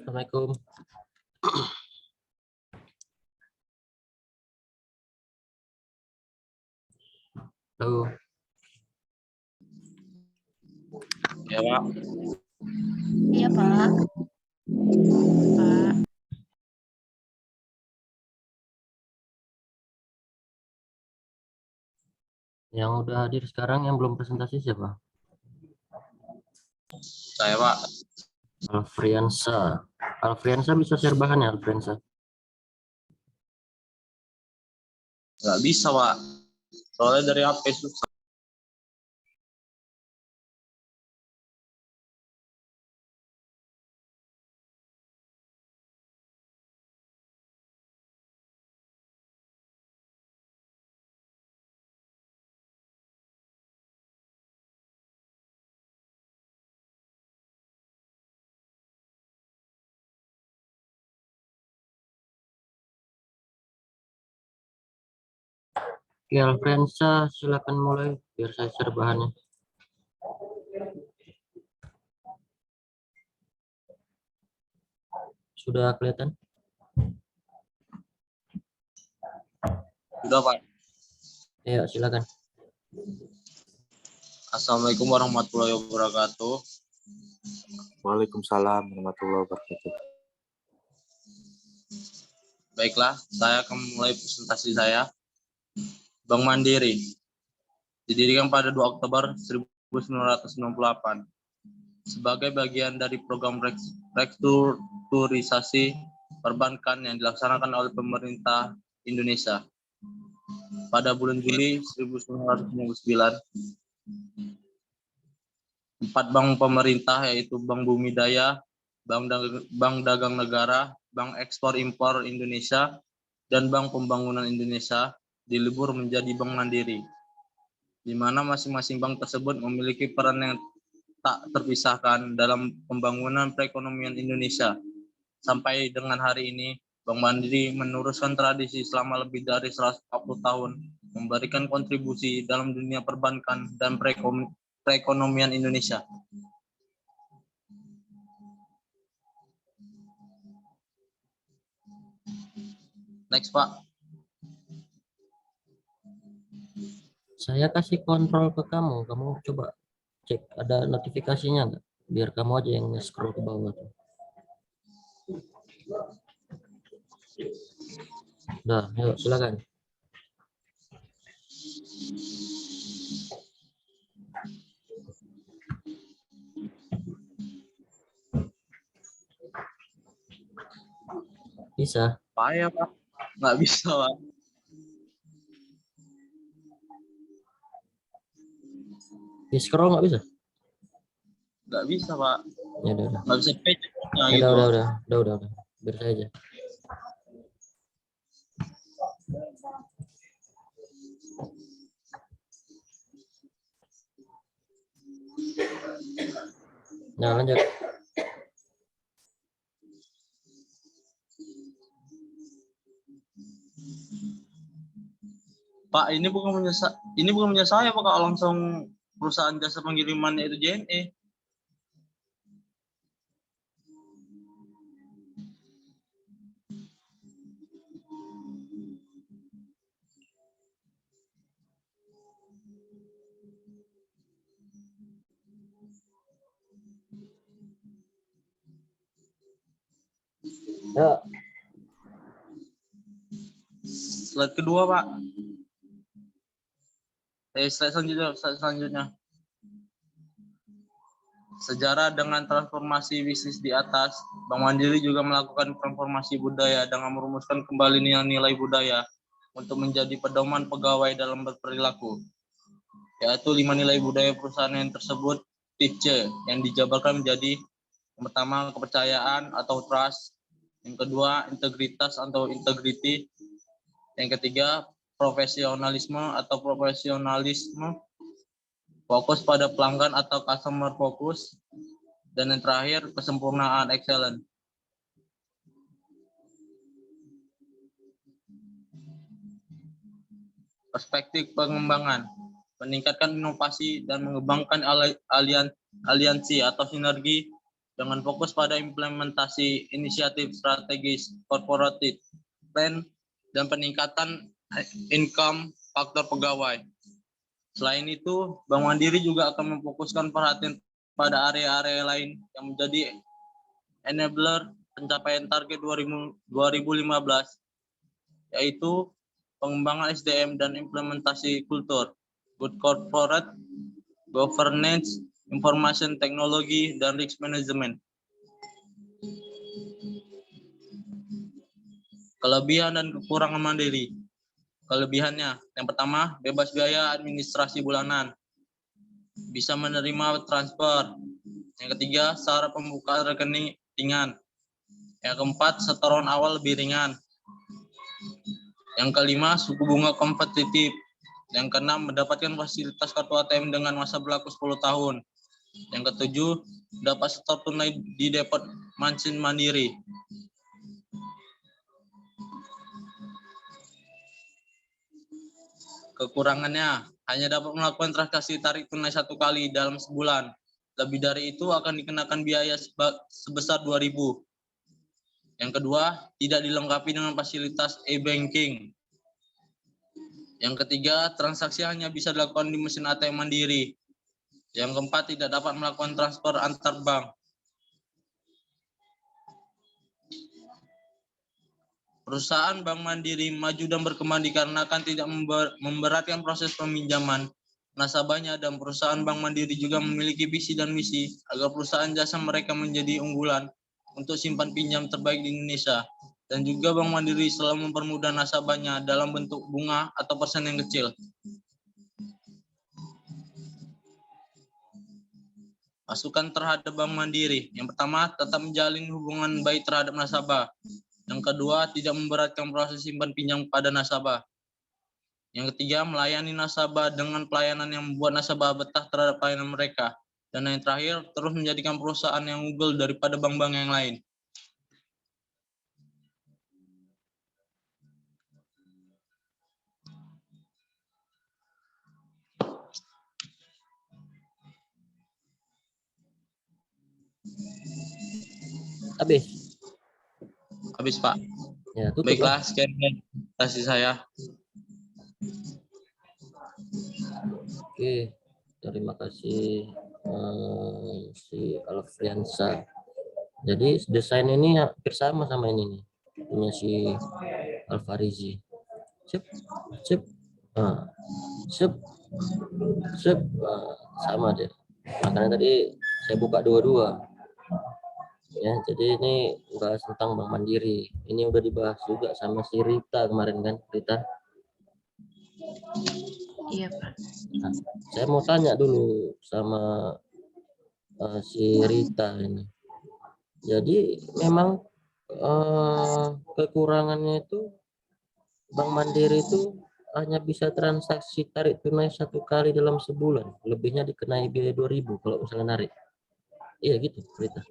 Assalamualaikum. Halo. Ya, Pak. Iya, Pak. Pak. Yang udah hadir sekarang yang belum presentasi siapa? Saya, Pak. Alfriansa. Alfriansa bisa share bahan ya, Alfriansa? Nggak bisa, Pak. Soalnya dari HP susah. Oke, Alfriansa, silakan mulai biar saya share bahannya. Sudah kelihatan? Sudah, Pak. Ya, silakan. Assalamualaikum warahmatullahi wabarakatuh. Waalaikumsalam warahmatullahi wabarakatuh. Baiklah, saya akan mulai presentasi saya. Bank Mandiri didirikan pada 2 Oktober 1998 sebagai bagian dari program restrukturisasi perbankan yang dilaksanakan oleh pemerintah Indonesia. Pada bulan Juli 1999, 4 bank pemerintah yaitu Bank Bumi Daya, Bank Dagang Negara, Bank Ekspor Impor Indonesia, dan Bank Pembangunan Indonesia dilebur menjadi Bank Mandiri, di mana masing-masing bank tersebut memiliki peran yang tak terpisahkan dalam pembangunan perekonomian Indonesia. Sampai dengan hari ini, Bank Mandiri meneruskan tradisi selama lebih dari 140 tahun, memberikan kontribusi dalam dunia perbankan dan perekonomian Indonesia. Next, Pak. Saya kasih kontrol ke kamu coba cek ada notifikasinya nggak? Biar kamu aja yang scroll ke bawah. Nah, yuk silakan. Bisa. Payah, Pak. Nggak bisa, Pak. Di scroll nggak bisa? Nggak bisa, Pak. Ya udah. Nggak bisa page. Ya, Gitu. udah. Biar saya aja. Nah, lanjut. Pak, ini bukan punya saya, Pak. Kalau langsung perusahaan jasa pengirimannya itu JNE. Ya. Slide kedua, Pak. Slide selanjutnya. Sejarah dengan transformasi bisnis di atas, Bank Mandiri juga melakukan transformasi budaya dengan merumuskan kembali nilai-nilai budaya untuk menjadi pedoman pegawai dalam berperilaku, yaitu 5 nilai budaya perusahaan yang tersebut TIPC, yang dijabarkan menjadi yang pertama kepercayaan atau trust, yang kedua integritas atau integrity, yang ketiga profesionalisme atau profesionalisme, fokus pada pelanggan atau customer focus, dan yang terakhir kesempurnaan excellent. Perspektif pengembangan, meningkatkan inovasi dan mengembangkan aliansi atau sinergi dengan fokus pada implementasi inisiatif strategis corporate plan dan peningkatan income faktor pegawai. Selain itu, Bank Mandiri juga akan memfokuskan perhatian pada area-area lain yang menjadi enabler pencapaian target 2015, yaitu pengembangan SDM dan implementasi kultur, good corporate governance, information technology, dan risk management. Kelebihan dan kekurangan Mandiri. Kelebihannya, yang pertama, bebas biaya administrasi bulanan, bisa menerima transfer. Yang ketiga, syarat pembukaan rekening ringan. Yang keempat, setoran awal lebih ringan. Yang kelima, suku bunga kompetitif. Yang keenam, mendapatkan fasilitas kartu ATM dengan masa berlaku 10 tahun. Yang ketujuh, dapat setor tunai di depot mesin Mandiri. Kekurangannya, hanya dapat melakukan transaksi tarik tunai 1 kali dalam sebulan. Lebih dari itu akan dikenakan biaya sebesar 2.000. Yang kedua, tidak dilengkapi dengan fasilitas e-banking. Yang ketiga, transaksi hanya bisa dilakukan di mesin ATM Mandiri. Yang keempat, tidak dapat melakukan transfer antar bank. Perusahaan Bank Mandiri maju dan berkembang dikarenakan tidak memberatkan proses peminjaman nasabahnya, dan perusahaan Bank Mandiri juga memiliki visi dan misi agar perusahaan jasa mereka menjadi unggulan untuk simpan pinjam terbaik di Indonesia. Dan juga Bank Mandiri selalu mempermudah nasabahnya dalam bentuk bunga atau persen yang kecil. Masukan terhadap Bank Mandiri. Yang pertama, tetap menjalin hubungan baik terhadap nasabah. Yang kedua, tidak memberatkan proses simpan pinjam pada nasabah. Yang ketiga, melayani nasabah dengan pelayanan yang membuat nasabah betah terhadap pelayanan mereka. Dan yang terakhir, terus menjadikan perusahaan yang unggul daripada bank-bank yang lain. Habis, Pak. Ya, tutup Baiklah, sekian presentasi saya. Oke, terima kasih si Alfriansa. Jadi desain ini hampir sama ini nih, punya si Alfarizi. Sip, sip, sip, sip, sama deh. Makanya tadi saya buka dua-dua. Ya, jadi ini bahas tentang Bank Mandiri. Ini udah dibahas juga sama si Rita kemarin kan, Rita. Iya, Pak. Nah, saya mau tanya dulu sama si Rita ini. Jadi memang kekurangannya itu Bank Mandiri itu hanya bisa transaksi tarik tunai 1 kali dalam sebulan. Lebihnya dikenai biaya 2.000 kalau misalnya narik. Iya gitu, Rita.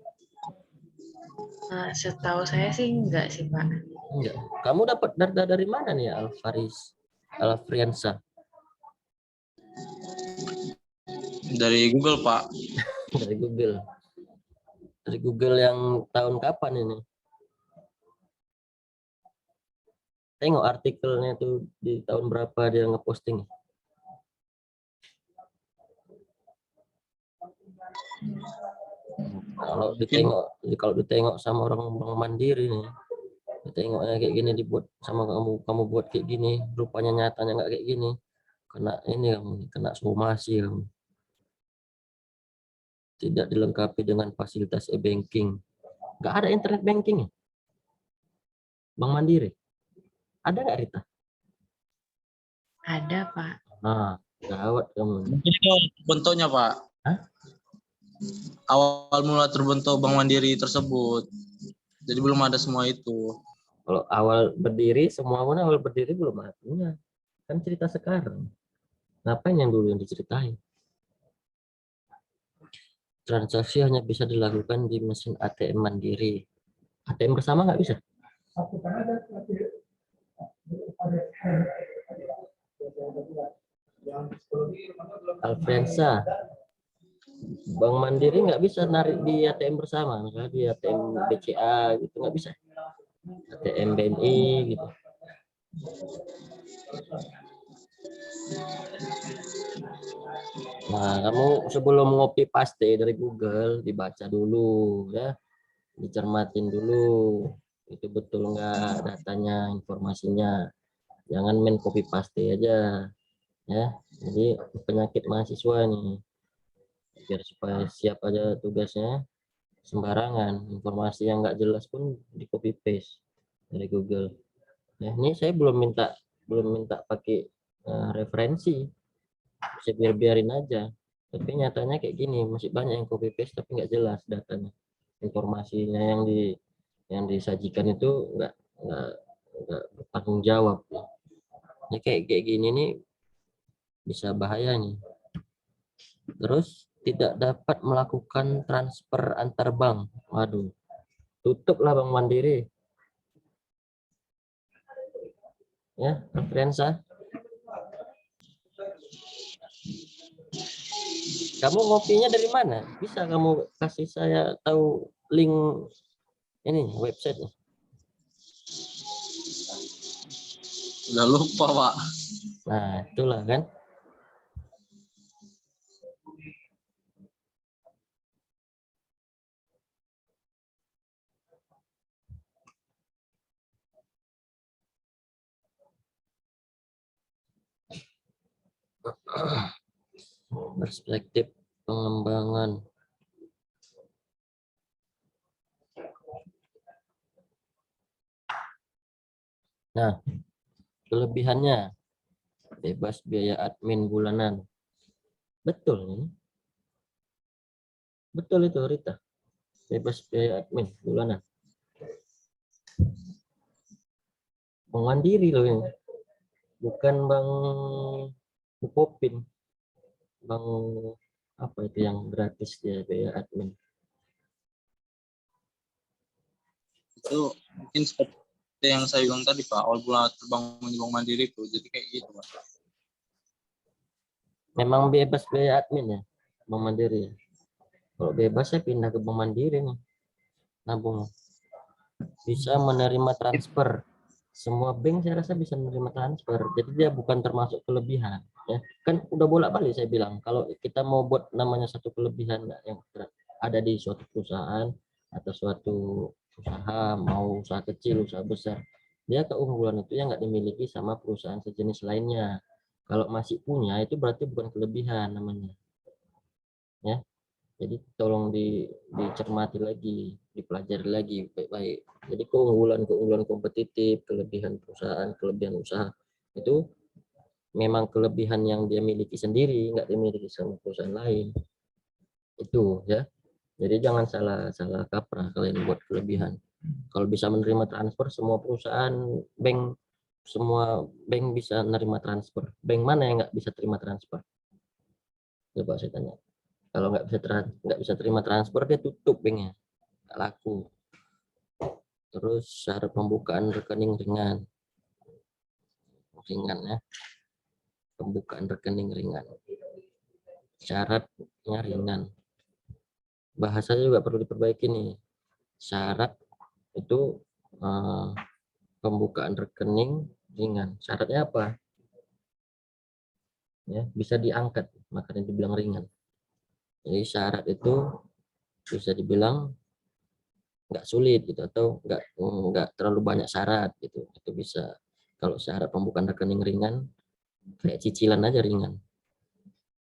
Setahu saya sih enggak sih, Pak. Enggak. Kamu dapat data dari mana nih, Alfriansa? Dari Google, Pak. Dari Google. Dari Google yang tahun kapan ini? Tengok artikelnya tuh di tahun berapa dia ngeposting. Kalau ditengok sama orang Bank Mandiri nih, tengoknya kayak gini dibuat sama kamu buat kayak gini, rupanya nyatanya nggak kayak gini, kena somasi kamu. Tidak dilengkapi dengan fasilitas e-banking, nggak ada internet banking ya Bank Mandiri, ada nggak Rita? Ada, Pak. Nah, gawat kamu. Bentuknya, Pak. Hah? Awal mula terbentuk Bank Mandiri tersebut. Jadi belum ada semua itu. Kalau awal berdiri, semua awal berdiri belum ada. Kan cerita sekarang. Ngapain yang dulu yang diceritain? Transaksi hanya bisa dilakukan di mesin ATM Mandiri. ATM bersama nggak bisa? Alfriansa, Bank Mandiri nggak bisa narik di ATM bersama, misalnya di ATM BCA gitu nggak bisa, ATM BNI gitu. Nah, kamu sebelum ngopi paste dari Google dibaca dulu ya, dicermatin dulu itu betul nggak datanya, informasinya. Jangan main copy paste aja ya. Jadi penyakit mahasiswa nih, biar supaya siap aja tugasnya, sembarangan informasi yang nggak jelas pun di copy paste dari Google. Nah, ini saya belum minta pakai referensi, saya biarin aja. Tapi nyatanya kayak gini, masih banyak yang copy paste tapi nggak jelas datanya, informasinya yang disajikan itu nggak bertanggung jawab. Ya kayak gini nih bisa bahaya nih. Terus tidak dapat melakukan transfer antar bank. Waduh, tutuplah Bank Mandiri. Ya, Referensa. Kamu ngopinya dari mana? Bisa kamu kasih saya tahu link ini website? Udah lupa, Pak. Nah, itulah kan. Perspektif pengembangan. Nah, kelebihannya bebas biaya admin bulanan. Betul ini. Betul itu Rita. Bebas biaya admin bulanan. Bank Mandiri loh ini. Bukan Bank Bukopin. Bank apa itu yang gratis dia biaya admin. Itu mungkin seperti yang saya bilang tadi, Pak, awal bulan terbangun di Bank Mandiri itu. Jadi kayak gitu, Pak. Memang bebas biaya admin ya, Bank Mandiri. Kalau bebas saya pindah ke Bank Mandiri nih. Nabung. Bisa menerima transfer. Semua bank saya rasa bisa menerima transfer. Jadi dia bukan termasuk kelebihan. Ya, kan udah bolak-balik saya bilang. Kalau kita mau buat namanya satu kelebihan yang ada di suatu perusahaan atau suatu usaha, mau usaha kecil, usaha besar, dia keunggulan itu yang nggak dimiliki sama perusahaan sejenis lainnya. Kalau masih punya itu berarti bukan kelebihan namanya. Ya, jadi tolong dicermati lagi, dipelajari lagi baik-baik. Jadi keunggulan kompetitif, kelebihan perusahaan, kelebihan usaha itu memang kelebihan yang dia miliki sendiri, nggak dimiliki sama perusahaan lain. Itu ya. Jadi jangan salah kaprah kalian buat kelebihan. Kalau bisa menerima transfer, semua bank bisa menerima transfer. Bank mana yang nggak bisa terima transfer? Coba saya tanya. Kalau nggak bisa terima transfer, dia tutup banknya, nggak laku. Terus syarat pembukaan rekening ringan ya, pembukaan rekening ringan, syaratnya ringan. Bahasanya juga perlu diperbaiki nih. Syarat itu pembukaan rekening ringan. Syaratnya apa? Ya, bisa diangkat, makanya dibilang ringan. Jadi syarat itu bisa dibilang nggak sulit gitu, atau nggak terlalu banyak syarat gitu. Itu bisa. Kalau syarat pembukaan rekening ringan, kayak cicilan aja ringan.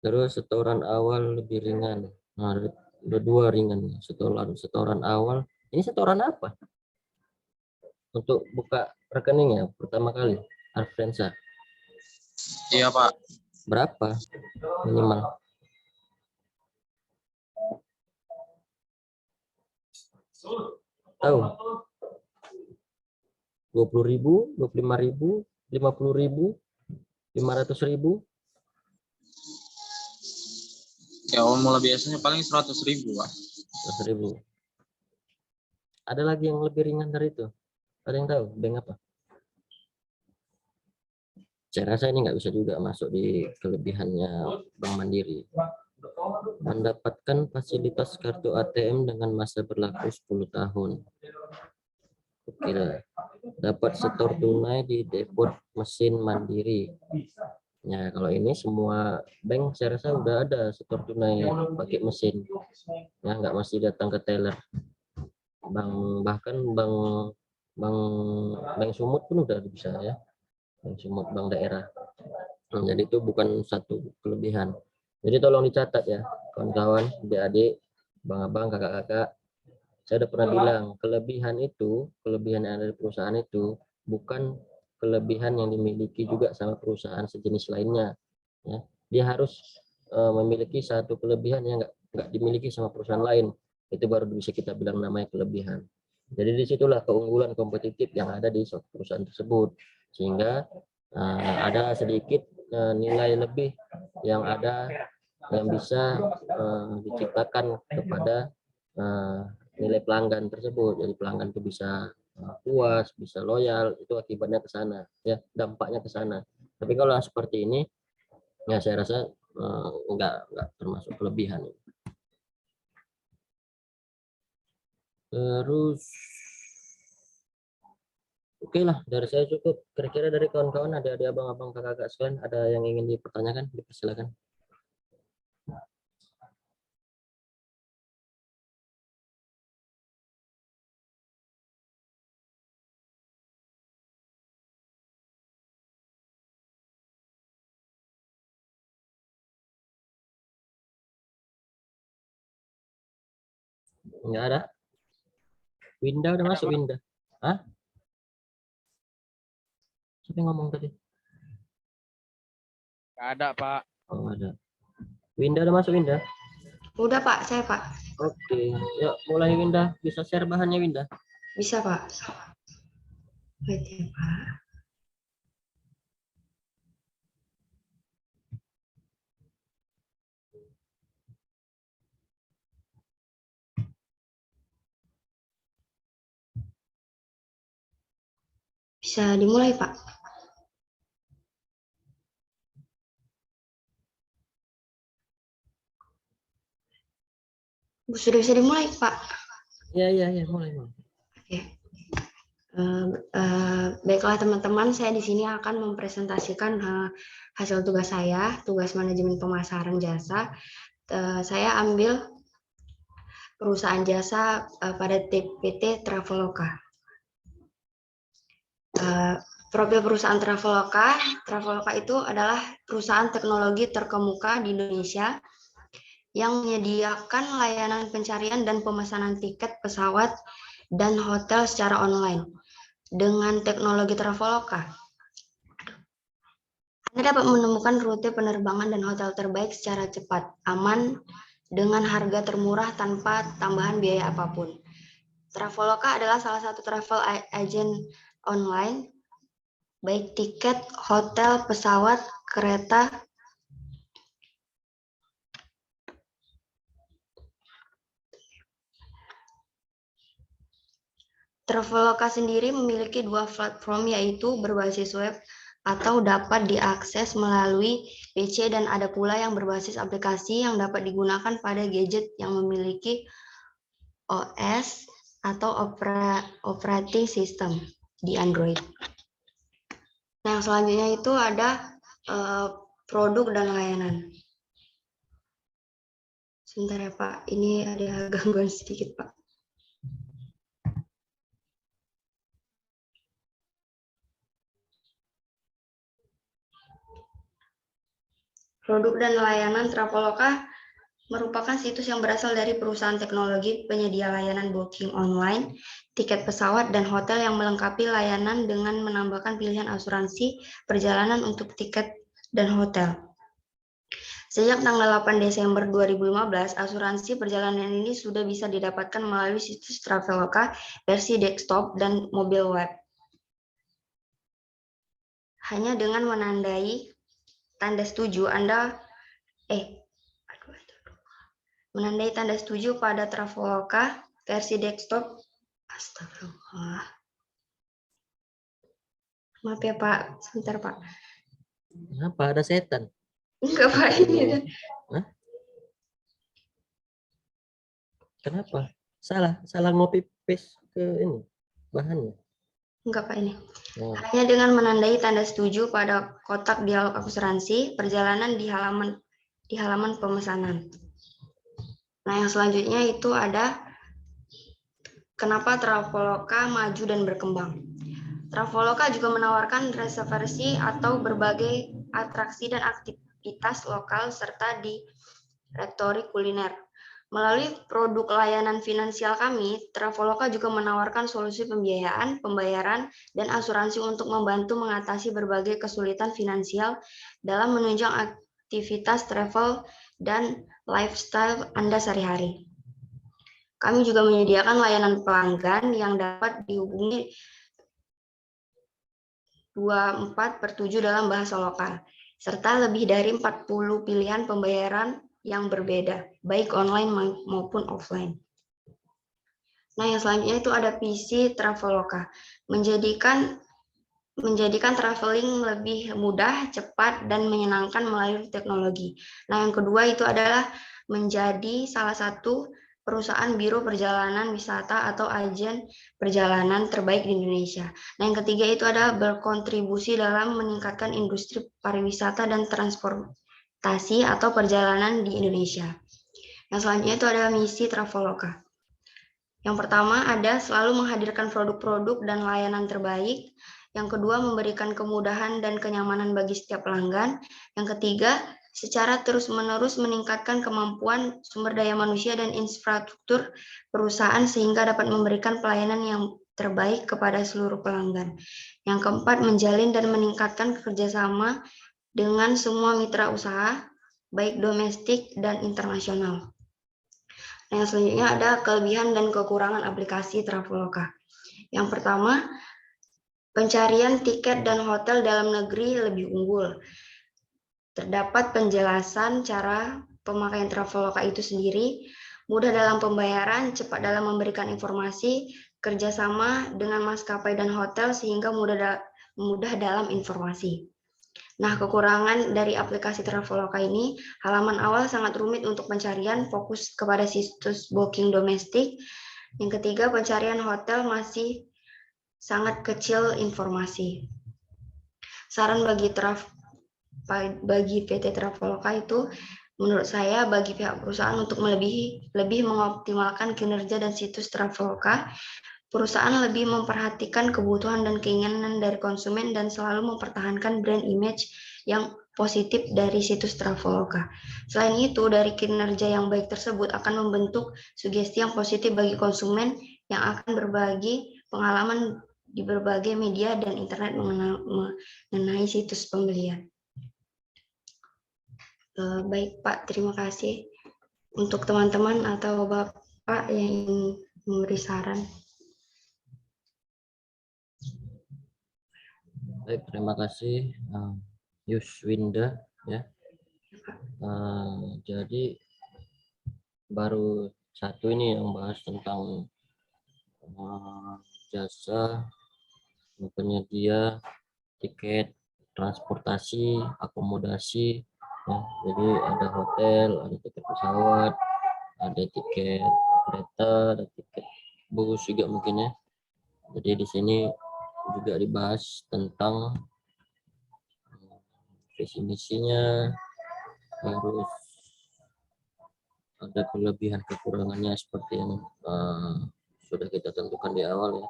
Terus setoran awal lebih ringan. Nah, ada dua ringan. Setoran awal. Ini setoran apa? Untuk buka rekening ya pertama kali. Arfrensa. Iya, Pak. Berapa minimal? Tahu? 20.000, 25.000, 50.000, 500.000. Ya, awal mula biasanya paling 100.000, Pak. 100.000. Ada lagi yang lebih ringan dari itu? Ada yang tahu bank apa? Saya rasa ini nggak bisa juga masuk di kelebihannya Bank Mandiri. mendapatkan fasilitas kartu ATM dengan masa berlaku 10 tahun. Oke, dapat setor tunai di depot mesin mandiri. Ya, kalau ini semua bank saya rasa udah ada setor tunai pakai mesin. Ya, nggak mesti datang ke teller. Bahkan bank bank Sumut pun udah bisa ya. Bank Sumut, bank daerah. Jadi itu bukan satu kelebihan. Jadi tolong dicatat ya, kawan-kawan, adik-adik, bang-abang, kakak-kakak. Saya udah pernah bilang, kelebihan yang ada di perusahaan itu bukan kelebihan yang dimiliki juga sama perusahaan sejenis lainnya. Ya, dia harus memiliki satu kelebihan yang nggak dimiliki sama perusahaan lain. Itu baru bisa kita bilang namanya kelebihan. Jadi disitulah keunggulan kompetitif yang ada di perusahaan tersebut, sehingga ada sedikit nilai lebih yang bisa diciptakan kepada nilai pelanggan tersebut. Jadi pelanggan itu bisa puas, bisa loyal, itu akibatnya ke sana, ya, dampaknya ke sana. Tapi kalau seperti ini, ya saya rasa enggak termasuk kelebihan. Terus, oke lah, dari saya cukup. Kira-kira dari kawan-kawan, ada abang-abang, kakak-kakak sekalian, ada yang ingin dipertanyakan, dipersilakan. Enggak ada. Winda udah masuk, Winda. Hah? Siapa yang ngomong tadi? Nggak ada, Pak. Oh, ada. Winda udah masuk, Winda? Udah Pak, saya Pak. Oke, yuk mulai Winda. Bisa share bahannya, Winda? Bisa Pak. Wait ya Pak. Bisa dimulai Pak. Sudah bisa dimulai Pak. Iya, mulai. Oke. Baiklah teman-teman, saya di sini akan mempresentasikan hasil tugas saya, tugas manajemen pemasaran jasa. Saya ambil perusahaan jasa pada PT Traveloka. Profil perusahaan Traveloka itu adalah perusahaan teknologi terkemuka di Indonesia yang menyediakan layanan pencarian dan pemesanan tiket pesawat dan hotel secara online. Dengan teknologi Traveloka, Anda dapat menemukan rute penerbangan dan hotel terbaik secara cepat, aman, dengan harga termurah tanpa tambahan biaya apapun. Traveloka adalah salah satu travel agent online, baik tiket, hotel, pesawat, kereta, Traveloka sendiri memiliki dua platform, yaitu berbasis web atau dapat diakses melalui PC, dan ada pula yang berbasis aplikasi yang dapat digunakan pada gadget yang memiliki OS atau operating system di Android. Nah, yang selanjutnya itu ada produk dan layanan. Sebentar ya Pak, ini ada gangguan sedikit Pak. Produk dan layanan Traveloka merupakan situs yang berasal dari perusahaan teknologi penyedia layanan booking online, tiket pesawat, dan hotel yang melengkapi layanan dengan menambahkan pilihan asuransi perjalanan untuk tiket dan hotel. Sejak tanggal 8 Desember 2015, asuransi perjalanan ini sudah bisa didapatkan melalui situs Traveloka versi desktop dan mobile web. Hanya dengan menandai tanda setuju menandai tanda setuju pada Traveloka versi desktop. Astagfirullah. Maaf ya Pak, sebentar Pak. Kenapa? Ada setan? Enggak Pak, ini. Hah? Kenapa? Salah ngopi paste ke ini bahannya. Enggak Pak ini. Oh, Hanya dengan menandai tanda setuju pada kotak dialog asuransi perjalanan di halaman pemesanan. Nah, yang selanjutnya itu ada kenapa Traveloka maju dan berkembang. Traveloka juga menawarkan reservasi atau berbagai atraksi dan aktivitas lokal serta direktori kuliner. Melalui produk layanan finansial kami, Traveloka juga menawarkan solusi pembiayaan, pembayaran, dan asuransi untuk membantu mengatasi berbagai kesulitan finansial dalam menunjang aktivitas travel dan lifestyle Anda sehari-hari. Kami juga menyediakan layanan pelanggan yang dapat dihubungi 24/7 dalam bahasa lokal, serta lebih dari 40 pilihan pembayaran yang berbeda, baik online maupun offline. Nah, yang selanjutnya itu ada visi Traveloka, menjadikan traveling lebih mudah, cepat, dan menyenangkan melalui teknologi. Nah, yang kedua itu adalah menjadi salah satu perusahaan biro perjalanan wisata atau agen perjalanan terbaik di Indonesia. Nah, yang ketiga itu adalah berkontribusi dalam meningkatkan industri pariwisata dan transportasi atau perjalanan di Indonesia. Yang selanjutnya itu adalah misi Traveloka. Yang pertama ada selalu menghadirkan produk-produk dan layanan terbaik. Yang kedua, memberikan kemudahan dan kenyamanan bagi setiap pelanggan. Yang ketiga, secara terus-menerus meningkatkan kemampuan sumber daya manusia dan infrastruktur perusahaan sehingga dapat memberikan pelayanan yang terbaik kepada seluruh pelanggan. Yang keempat, menjalin dan meningkatkan kerjasama dengan semua mitra usaha, baik domestik dan internasional. Yang selanjutnya ada kelebihan dan kekurangan aplikasi Traveloka. Yang pertama, pencarian tiket dan hotel dalam negeri lebih unggul. Terdapat penjelasan cara pemakaian Traveloka itu sendiri, mudah dalam pembayaran, cepat dalam memberikan informasi, kerjasama dengan maskapai dan hotel sehingga mudah dalam informasi. Nah, kekurangan dari aplikasi Traveloka ini, halaman awal sangat rumit untuk pencarian, fokus kepada situs booking domestik. Yang ketiga, pencarian hotel masih sangat kecil informasi. Saran bagi PT Traveloka itu, menurut saya bagi pihak perusahaan untuk lebih mengoptimalkan kinerja dan situs Traveloka, perusahaan lebih memperhatikan kebutuhan dan keinginan dari konsumen dan selalu mempertahankan brand image yang positif dari situs Traveloka. Selain itu, dari kinerja yang baik tersebut akan membentuk sugesti yang positif bagi konsumen yang akan berbagi pengalaman di berbagai media dan internet mengenai situs pembelian. Baik Pak, terima kasih. Untuk teman-teman atau Bapak yang ingin memberi saran. baik, terima kasih Yuswinda ya. Jadi baru satu ini yang bahas tentang jasa penyedia tiket transportasi, akomodasi ya. Jadi ada hotel, ada tiket pesawat, ada tiket kereta, ada tiket bus juga mungkin ya. Jadi di sini juga dibahas tentang visi misinya, harus ada kelebihan kekurangannya seperti yang sudah kita tentukan di awal ya.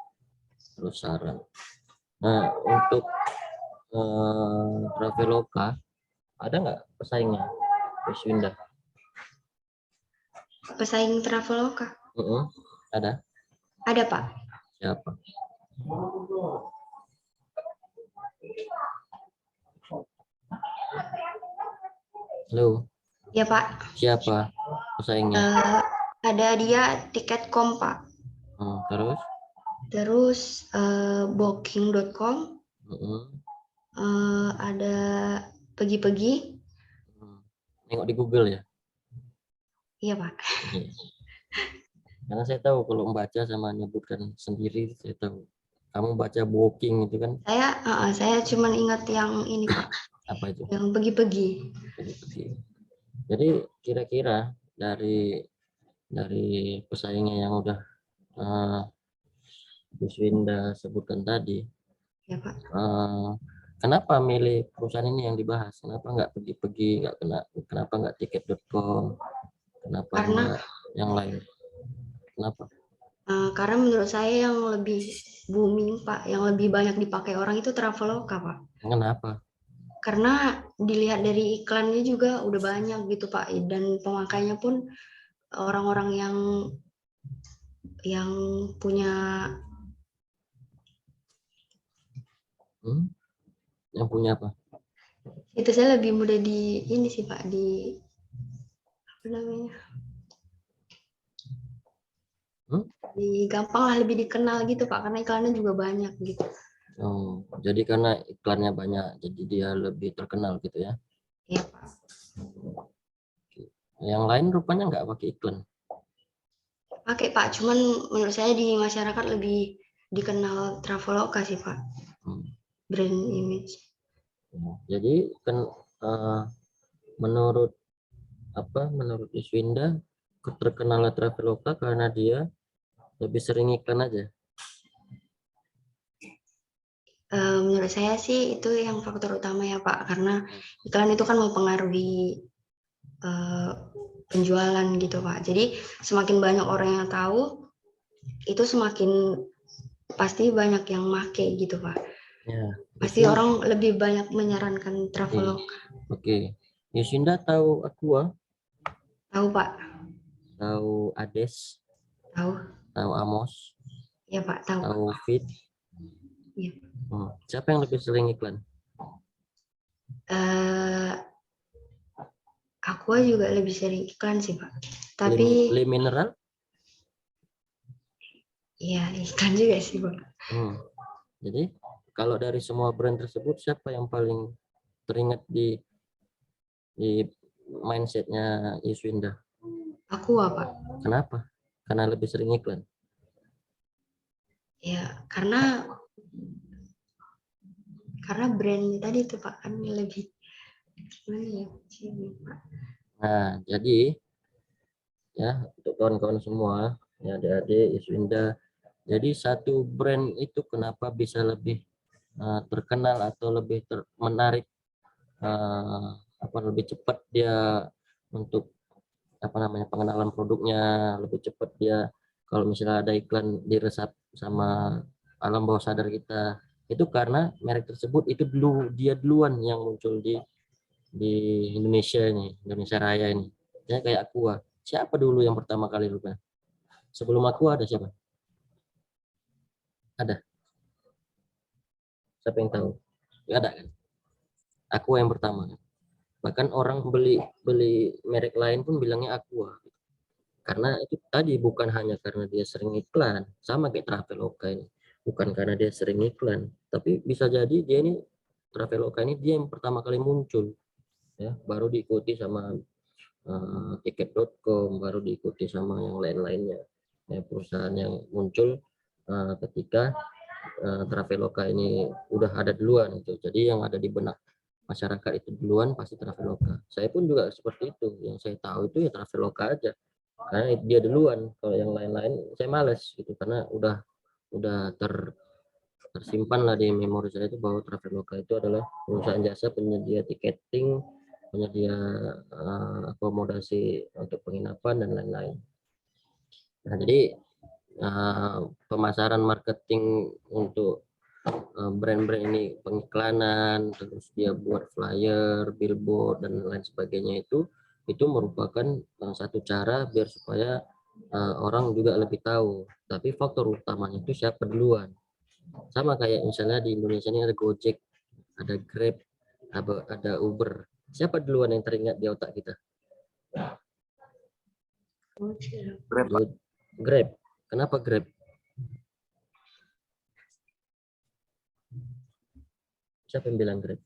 Terus saran. Nah, untuk Traveloka ada nggak pesaingnya, Yuswinda? Pesaing Traveloka? Ada? Ada Pak. Siapa? Halo. Ya Pak. Siapa pesaingnya? Ada dia Tiket.com Pak. Terus? Terus booking.com. Ada Pergi-Pergi. Nengok di Google ya? Iya Pak. Karena saya tahu kalau membaca sama menyebutkan sendiri, saya tahu. Kamu baca Booking itu kan? Saya cuma ingat yang ini Pak. Apa itu? Yang Pergi-Pergi. Jadi kira-kira dari dari pesaingnya yang udah Yuswinda sebutkan tadi. Ya Pak. Kenapa milih perusahaan ini yang dibahas? Kenapa nggak pergi-pergi, kenapa nggak tiket.com, kenapa Karena nggak yang lain? Kenapa? Karena menurut saya yang lebih booming Pak, yang lebih banyak dipakai orang itu Traveloka Pak. Kenapa? Karena dilihat dari iklannya juga udah banyak gitu Pak, dan pemakainya pun orang-orang yang punya Yang punya apa? itu. Saya lebih mudah di ini sih Pak, di apa namanya, gampang lah, lebih dikenal gitu Pak, karena iklannya juga banyak gitu. Oh, jadi karena iklannya banyak, jadi dia lebih terkenal gitu ya? Iya Pak. Yang lain rupanya nggak pakai iklan. Pakai Pak, cuman menurut saya di masyarakat lebih dikenal Traveloka sih Pak, brand image. Jadi kan menurut Yuswinda, terkenalnya Traveloka karena dia lebih sering iklan aja. Menurut saya sih itu yang faktor utama ya Pak, karena iklan itu kan mempengaruhi penjualan gitu Pak. Jadi semakin banyak orang yang tahu, itu semakin pasti banyak yang make gitu Pak. Ya, Pasti orang lebih banyak menyarankan Traveloka. Oke. Yuswinda tahu Aqua? Tahu Pak? Tahu Ades? Tahu. Tahu Amos? Ya Pak, tahu. Tahu Fit? Iya. Siapa yang lebih sering iklan? Aqua juga lebih sering iklan sih Pak. Tapi Le Mineral? iya, iklan juga sih Pak. Jadi kalau dari semua brand tersebut, siapa yang paling teringat di mindsetnya Yuswinda? Aqua Pak. Kenapa? Karena lebih sering iklan. Ya, karena brand tadi itu Pak kan lebih gimana ya? Nah, jadi ya untuk kawan-kawan semua, ya adik-adik Yuswinda, jadi satu brand itu kenapa bisa lebih terkenal atau lebih menarik, lebih cepat dia untuk pengenalan produknya, lebih cepat dia kalau misalnya ada iklan diresap sama alam bawah sadar kita, itu karena merek tersebut itu dia duluan yang muncul di Indonesia ini, Indonesia Raya ini. Ya kayak Aqua, siapa dulu yang pertama kali lupa? Sebelum Aqua ada siapa? Ada? Siapa yang tahu? Nggak ada kan? Aqua yang pertama. Bahkan orang beli merek lain pun bilangnya Aqua. Karena itu tadi bukan hanya karena dia sering iklan, sama kayak Traveloka ini. Bukan karena dia sering iklan, tapi bisa jadi dia ini Traveloka ini dia yang pertama kali muncul, ya, baru diikuti sama tiket.com, baru diikuti sama yang lain-lainnya. Ya, perusahaan yang muncul ketika Traveloka ini udah ada duluan itu. Jadi yang ada di benak masyarakat itu duluan pasti Traveloka. Saya pun juga seperti itu. Yang saya tahu itu ya Traveloka aja. Karena dia duluan. Kalau yang lain-lain saya males gitu karena udah tersimpan lah di memori saya itu bahwa Traveloka itu adalah perusahaan jasa penyedia tiketing, penyedia akomodasi untuk penginapan dan lain-lain. Nah, jadi pemasaran marketing untuk brand-brand ini, pengiklanan, terus dia buat flyer, billboard dan lain sebagainya, itu merupakan satu cara biar supaya orang juga lebih tahu. Tapi faktor utamanya itu siapa duluan. Sama kayak misalnya di Indonesia ini ada Gojek, ada Grab, ada Uber. Siapa duluan yang teringat di otak kita? Grab. Kenapa Grab? Siapa yang bilang Grab?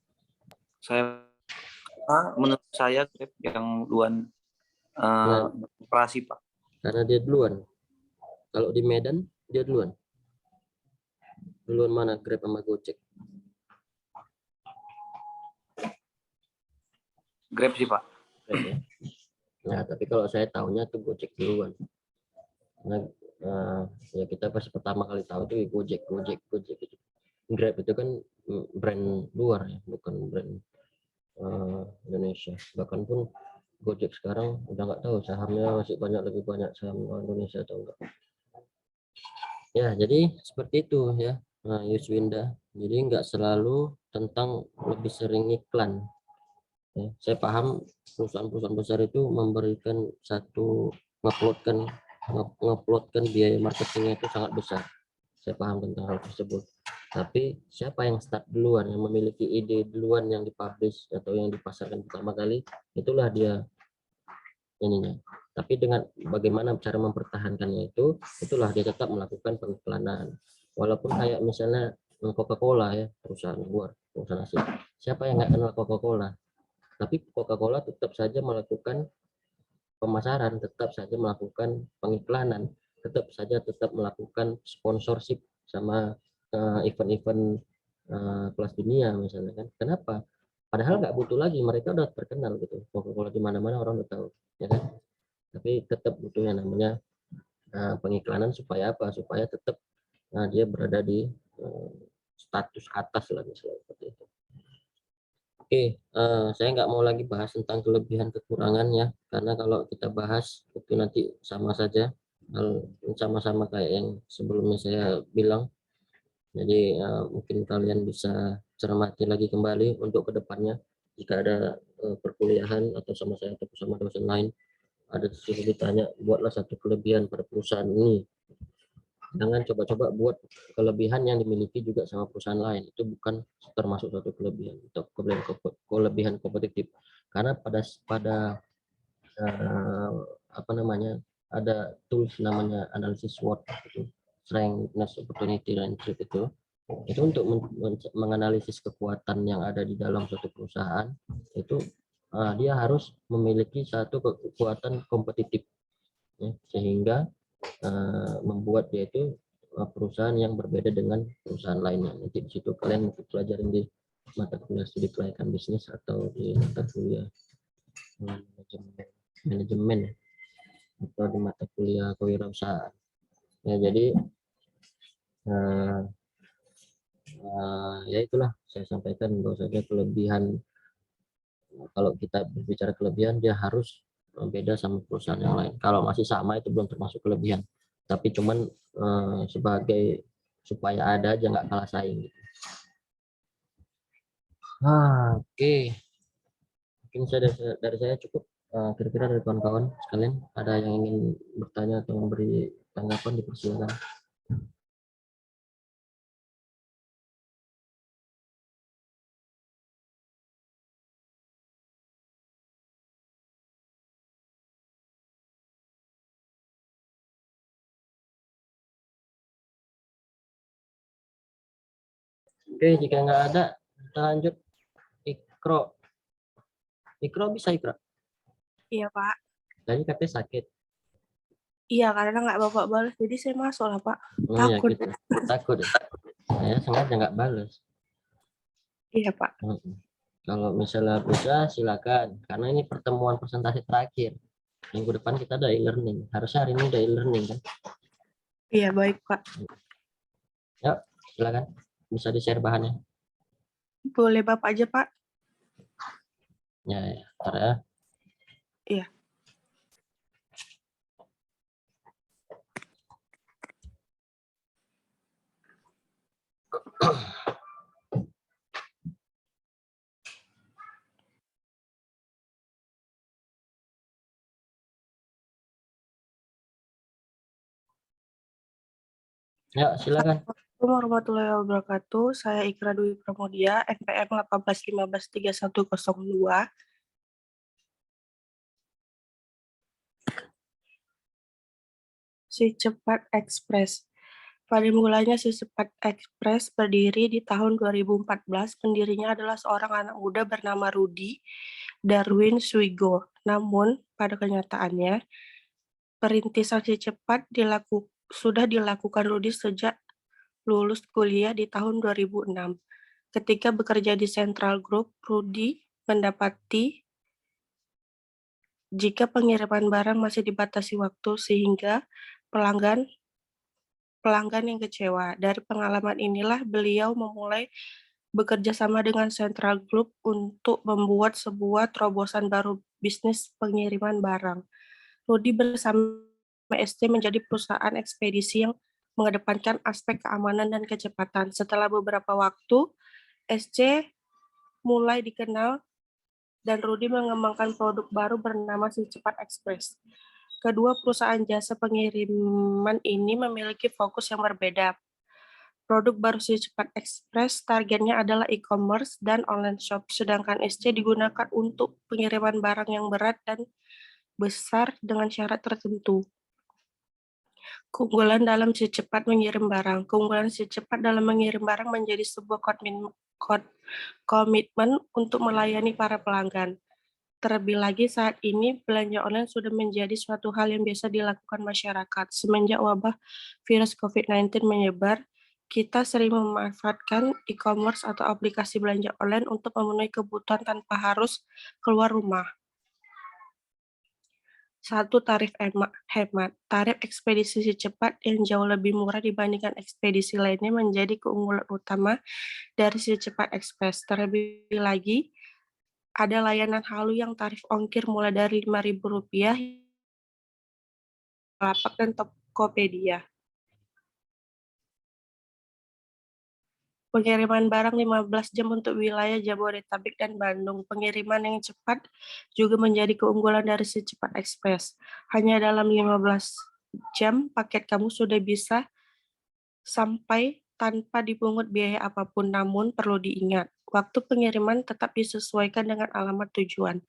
Menurut saya Grab yang duluan operasi Pak. Karena dia duluan. Kalau di Medan dia duluan. Duluan mana Grab sama Gojek? Grab sih Pak. Grab, ya. Nah, tapi kalau saya tahunya tuh Gojek duluan. Nah, ya kita pas pertama kali tahu itu Gojek itu. Grab itu kan brand luar ya, bukan brand Indonesia. Bahkan pun Gojek sekarang udah nggak tahu sahamnya masih lebih banyak saham Indonesia atau enggak. Ya, jadi seperti itu ya, Yuswinda. Jadi nggak selalu tentang lebih sering iklan. Ya, saya paham perusahaan-perusahaan besar itu memberikan satu nguploadkan biaya marketingnya itu sangat besar. Saya paham tentang hal tersebut. Tapi siapa yang start duluan, yang memiliki ide duluan yang dipublish atau yang dipasarkan pertama kali, itulah dia ininya. Tapi dengan bagaimana cara mempertahankannya itulah dia tetap melakukan pengiklanan. Walaupun kayak misalnya Coca-Cola ya, perusahaan luar, perusahaan asing. Siapa yang nggak kenal Coca-Cola? Tapi Coca-Cola tetap saja melakukan pemasaran, tetap saja melakukan pengiklanan, tetap melakukan sponsorship sama event-event kelas dunia misalnya kan. Kenapa? Padahal nggak butuh lagi, mereka udah terkenal gitu. Coca-Cola di mana-mana orang udah tahu, ya kan? Tapi tetap butuh yang namanya pengiklanan supaya apa? Supaya tetap dia berada di status atas lah misalnya seperti itu. Oke, saya nggak mau lagi bahas tentang kelebihan kekurangan ya, karena kalau kita bahas itu nanti sama saja, sama-sama kayak yang sebelumnya saya bilang. Jadi mungkin kalian bisa cermati lagi kembali untuk kedepannya jika ada perkuliahan atau sama saya atau sama dosen lain ada disuruh ditanya, buatlah satu kelebihan pada perusahaan ini. Jangan coba-coba buat kelebihan yang dimiliki juga sama perusahaan lain. Itu bukan termasuk satu kelebihan atau kelebihan kompetitif. Karena pada apa namanya, ada tools namanya analisis SWOT itu, strength, weakness, opportunity, dan threat itu untuk menganalisis kekuatan yang ada di dalam suatu perusahaan. Itu dia harus memiliki satu kekuatan kompetitif ya, sehingga membuat dia itu perusahaan yang berbeda dengan perusahaan lainnya. Nanti di situ kalian mungkin pelajarin di mata kuliah studi kelayakan bisnis atau di mata kuliah manajemen atau di mata kuliah kewirausahaan. Ya, jadi ya itulah saya sampaikan bahwasanya kelebihan, kalau kita berbicara kelebihan dia harus beda sama perusahaan yang lain. Kalau masih sama itu belum termasuk kelebihan, tapi cuman sebagai supaya ada aja nggak kalah saing gitu. Oke. Mungkin dari saya cukup. Kira-kira dari kawan-kawan sekalian ada yang ingin bertanya atau memberi tanggapan, dipersilakan. Oke, jika nggak ada, kita lanjut. Ikro bisa Ikro? Iya, Pak. Tadi katanya sakit. Iya, karena nggak Bapak balas, jadi saya masuk lah, Pak. Oh, Takut. ya, gitu. Takut ya? Saya sengaja nggak balas. Iya, Pak. Kalau misalnya bisa, silakan. Karena ini pertemuan presentasi terakhir. Minggu depan kita ada e-learning. Harusnya hari ini udah e-learning kan? Iya, baik, Pak. Yuk, silakan. Bisa di-share bahannya. Boleh Bapak aja, Pak? Ya, ntar ya. Iya. Ya, silakan. Assalamualaikum warahmatullahi wabarakatuh. Saya Ikra Dwi Pramudia, NPM 18153102. Si Cepat Express. Pada mulanya Si Cepat Express berdiri di tahun 2014. Pendirinya adalah seorang anak muda bernama Rudy Darwin Swigo. Namun, pada kenyataannya, perintisan Si Cepat sudah dilakukan Rudy sejak lulus kuliah di tahun 2006. Ketika bekerja di Central Group, Rudy mendapati jika pengiriman barang masih dibatasi waktu, sehingga pelanggan yang kecewa. Dari pengalaman inilah beliau memulai bekerja sama dengan Central Group untuk membuat sebuah terobosan baru bisnis pengiriman barang. Rudy bersama SC menjadi perusahaan ekspedisi yang mengedepankan aspek keamanan dan kecepatan. Setelah beberapa waktu, SC mulai dikenal dan Rudy mengembangkan produk baru bernama Si Cepat Express. Kedua perusahaan jasa pengiriman ini memiliki fokus yang berbeda. Produk baru Si Cepat Express targetnya adalah e-commerce dan online shop, sedangkan SC digunakan untuk pengiriman barang yang berat dan besar dengan syarat tertentu. Keunggulan dalam Si Cepat mengirim barang. Keunggulan Si Cepat dalam mengirim barang menjadi sebuah komitmen untuk melayani para pelanggan. Terlebih lagi saat ini belanja online sudah menjadi suatu hal yang biasa dilakukan masyarakat. Semenjak wabah virus COVID-19 menyebar, kita sering memanfaatkan e-commerce atau aplikasi belanja online untuk memenuhi kebutuhan tanpa harus keluar rumah. 1. Tarif hemat. Tarif ekspedisi Si Cepat yang jauh lebih murah dibandingkan ekspedisi lainnya menjadi keunggulan utama dari Si Cepat Express. Terlebih lagi, ada layanan halu yang tarif ongkir mulai dari Rp5.000 Lapak dan Tokopedia. Pengiriman barang 15 jam untuk wilayah Jabodetabek dan Bandung. Pengiriman yang cepat juga menjadi keunggulan dari Si Cepat Express. Hanya dalam 15 jam, paket kamu sudah bisa sampai tanpa dipungut biaya apapun. Namun perlu diingat, waktu pengiriman tetap disesuaikan dengan alamat tujuan.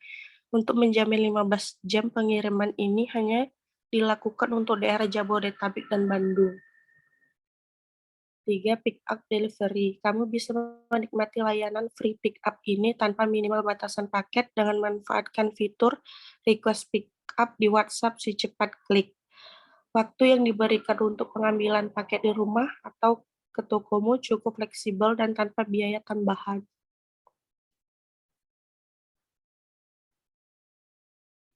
Untuk menjamin 15 jam pengiriman ini hanya dilakukan untuk daerah Jabodetabek dan Bandung. 3. Pick up delivery. Kamu bisa menikmati layanan free pick up ini tanpa minimal batasan paket dengan memanfaatkan fitur request pick up di WhatsApp Si Cepat Klik. Waktu yang diberikan untuk pengambilan paket di rumah atau ke tokomu cukup fleksibel dan tanpa biaya tambahan.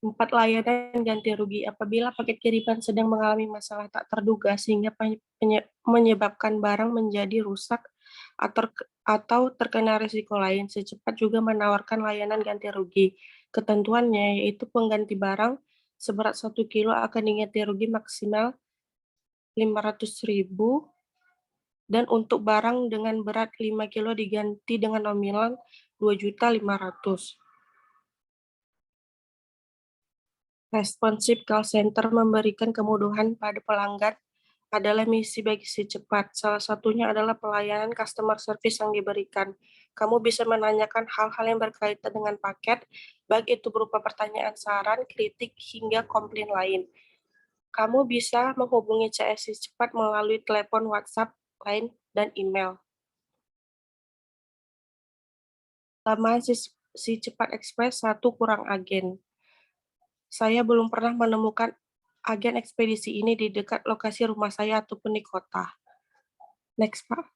4. Layanan ganti rugi. Apabila paket kiriman sedang mengalami masalah tak terduga sehingga menyebabkan barang menjadi rusak atau terkena risiko lain, Si Cepat juga menawarkan layanan ganti rugi. Ketentuannya yaitu pengganti barang seberat 1 kilo akan diganti rugi maksimal Rp500.000 dan untuk barang dengan berat 5 kilo diganti dengan nominal Rp2.500.000. Responsive call center memberikan kemudahan pada pelanggan adalah misi bagi Si Cepat. Salah satunya adalah pelayanan customer service yang diberikan. Kamu bisa menanyakan hal-hal yang berkaitan dengan paket, baik itu berupa pertanyaan, saran, kritik, hingga komplain lain. Kamu bisa menghubungi CS Si Cepat melalui telepon, WhatsApp, Line, dan email. Tambahan Si Cepat Express 1. Kurang agen. Saya belum pernah menemukan agen ekspedisi ini di dekat lokasi rumah saya ataupun di kota. Next, Pak.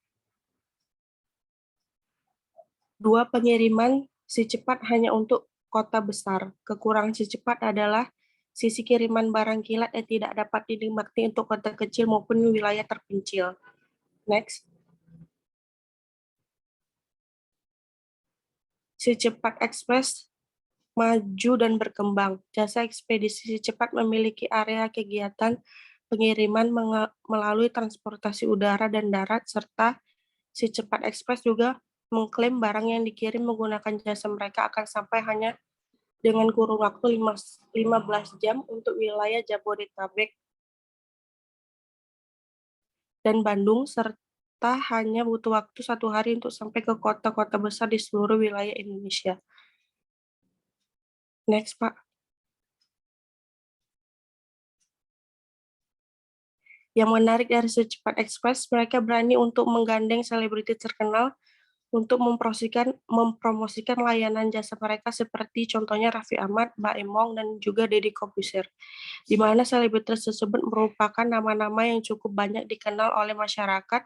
2. Pengiriman Si Cepat hanya untuk kota besar. Kekurangan Si Cepat adalah sisi kiriman barang kilat yang tidak dapat dinikmati untuk kota kecil maupun wilayah terpencil. Next. Si Cepat Express maju dan berkembang. Jasa ekspedisi Si Cepat memiliki area kegiatan pengiriman melalui transportasi udara dan darat, serta Si Cepat Express juga mengklaim barang yang dikirim menggunakan jasa mereka akan sampai hanya dengan kurun waktu 15 jam untuk wilayah Jabodetabek dan Bandung, serta hanya butuh waktu 1 hari untuk sampai ke kota-kota besar di seluruh wilayah Indonesia. Next, Pak. Yang menarik dari Si Cepat Express, mereka berani untuk menggandeng selebriti terkenal untuk mempromosikan layanan jasa mereka seperti contohnya Raffi Ahmad, Mbak Emong, dan juga Deddy Corbuzier, di mana selebritis tersebut merupakan nama-nama yang cukup banyak dikenal oleh masyarakat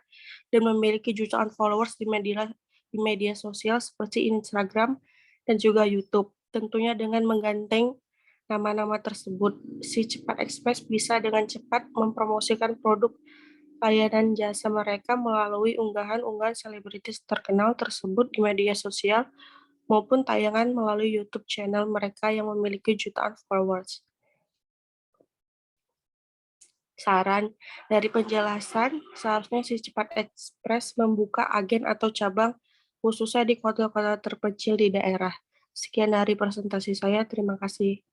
dan memiliki jutaan followers di media sosial seperti Instagram dan juga YouTube. Tentunya dengan menggandeng nama-nama tersebut. Si Cepat Express bisa dengan cepat mempromosikan produk layanan jasa mereka melalui unggahan-unggahan selebritis terkenal tersebut di media sosial maupun tayangan melalui YouTube channel mereka yang memiliki jutaan followers. Saran dari penjelasan, seharusnya si Cepat Express membuka agen atau cabang khususnya di kota-kota terpencil di daerah. Sekian dari presentasi saya, terima kasih.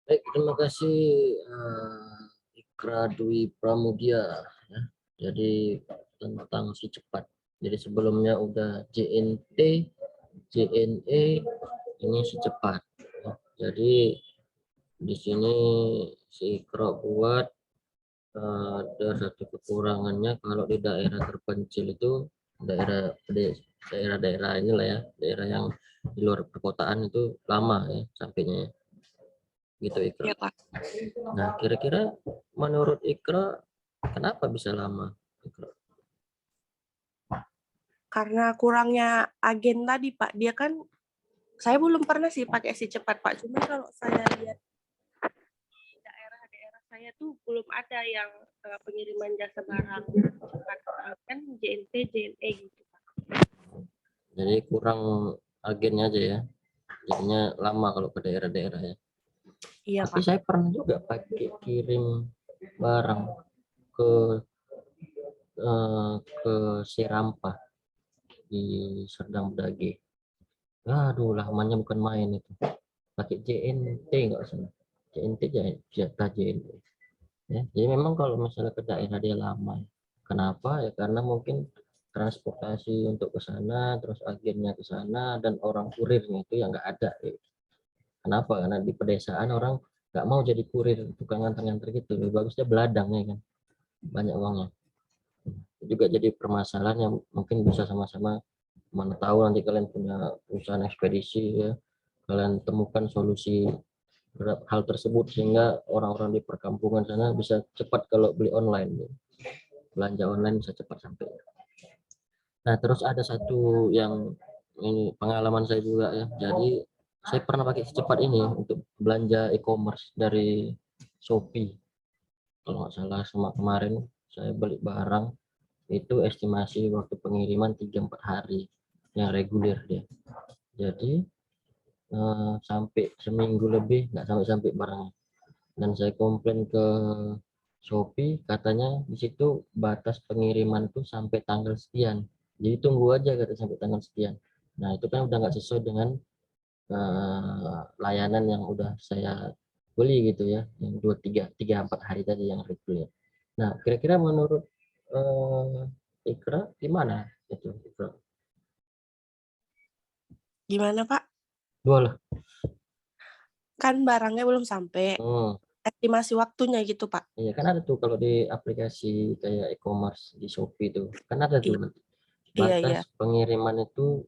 Baik, terima kasih Ikra Dwi Pramudia. Ya. Jadi tentang si cepat. Jadi sebelumnya udah JNT, JNE, ini si cepat. Ya. Jadi di sini si Ikra buat ada satu kekurangannya kalau di daerah terpencil itu daerah-daerah inilah ya, daerah yang di luar perkotaan itu lama ya sampainya. Gitu Ikra. Ya, Pak. Nah, kira-kira menurut Ikra kenapa bisa lama, Ikra? Karena kurangnya agen tadi, Pak. Dia kan, saya belum pernah sih pakai si cepat, Pak. Cuma kalau saya lihat daerah-daerah saya tuh belum ada yang pengiriman jasa barang cepat. Kan JNT, JNE gitu, Pak. Jadi kurang agennya aja ya. Jadinya lama kalau ke daerah-daerah ya. Iya, Tapi Pak. saya pernah juga pakai kirim barang ke Serampa di Serdang Bedage. Aduh, lamanya bukan main itu. Pakai JNT nggak salah. JNT jatah JNT. Ya, jadi memang kalau misalnya ke daerah dia lama. Kenapa? Ya karena mungkin transportasi untuk ke sana, terus agennya ke sana, dan orang kurirnya itu yang nggak ada. Kenapa? Karena di pedesaan orang nggak mau jadi kurir, tukang nganter-nganter gitu. Lebih bagusnya beladang ya kan, banyak uangnya. Itu juga jadi permasalahan yang mungkin bisa sama-sama, mana tahu nanti kalian punya perusahaan ekspedisi ya, kalian temukan solusi terhadap hal tersebut sehingga orang-orang di perkampungan sana bisa cepat kalau beli online, belanja online bisa cepat sampai. Nah, terus ada satu yang ini pengalaman saya juga ya. Jadi saya pernah pakai secepat ini untuk belanja e-commerce dari Shopee. Kalau nggak salah sama kemarin saya beli barang itu estimasi waktu pengiriman 3-4 hari yang reguler dia. Jadi sampai seminggu lebih nggak sampai barangnya. Dan saya komplain ke Shopee, katanya di situ batas pengiriman tuh sampai tanggal sekian. Jadi tunggu aja kata sampai tanggal sekian. Nah itu kan udah nggak sesuai dengan layanan yang udah saya beli gitu ya, yang 3-4 hari tadi yang reguler. Nah kira-kira menurut Ikra gimana itu Ikra? Gimana, Pak? Dua lah. Kan barangnya belum sampai. Estimasi waktunya gitu, Pak. Iya kan ada tuh kalau di aplikasi kayak e-commerce di Shopee itu kan ada tuh Iya. batas pengiriman itu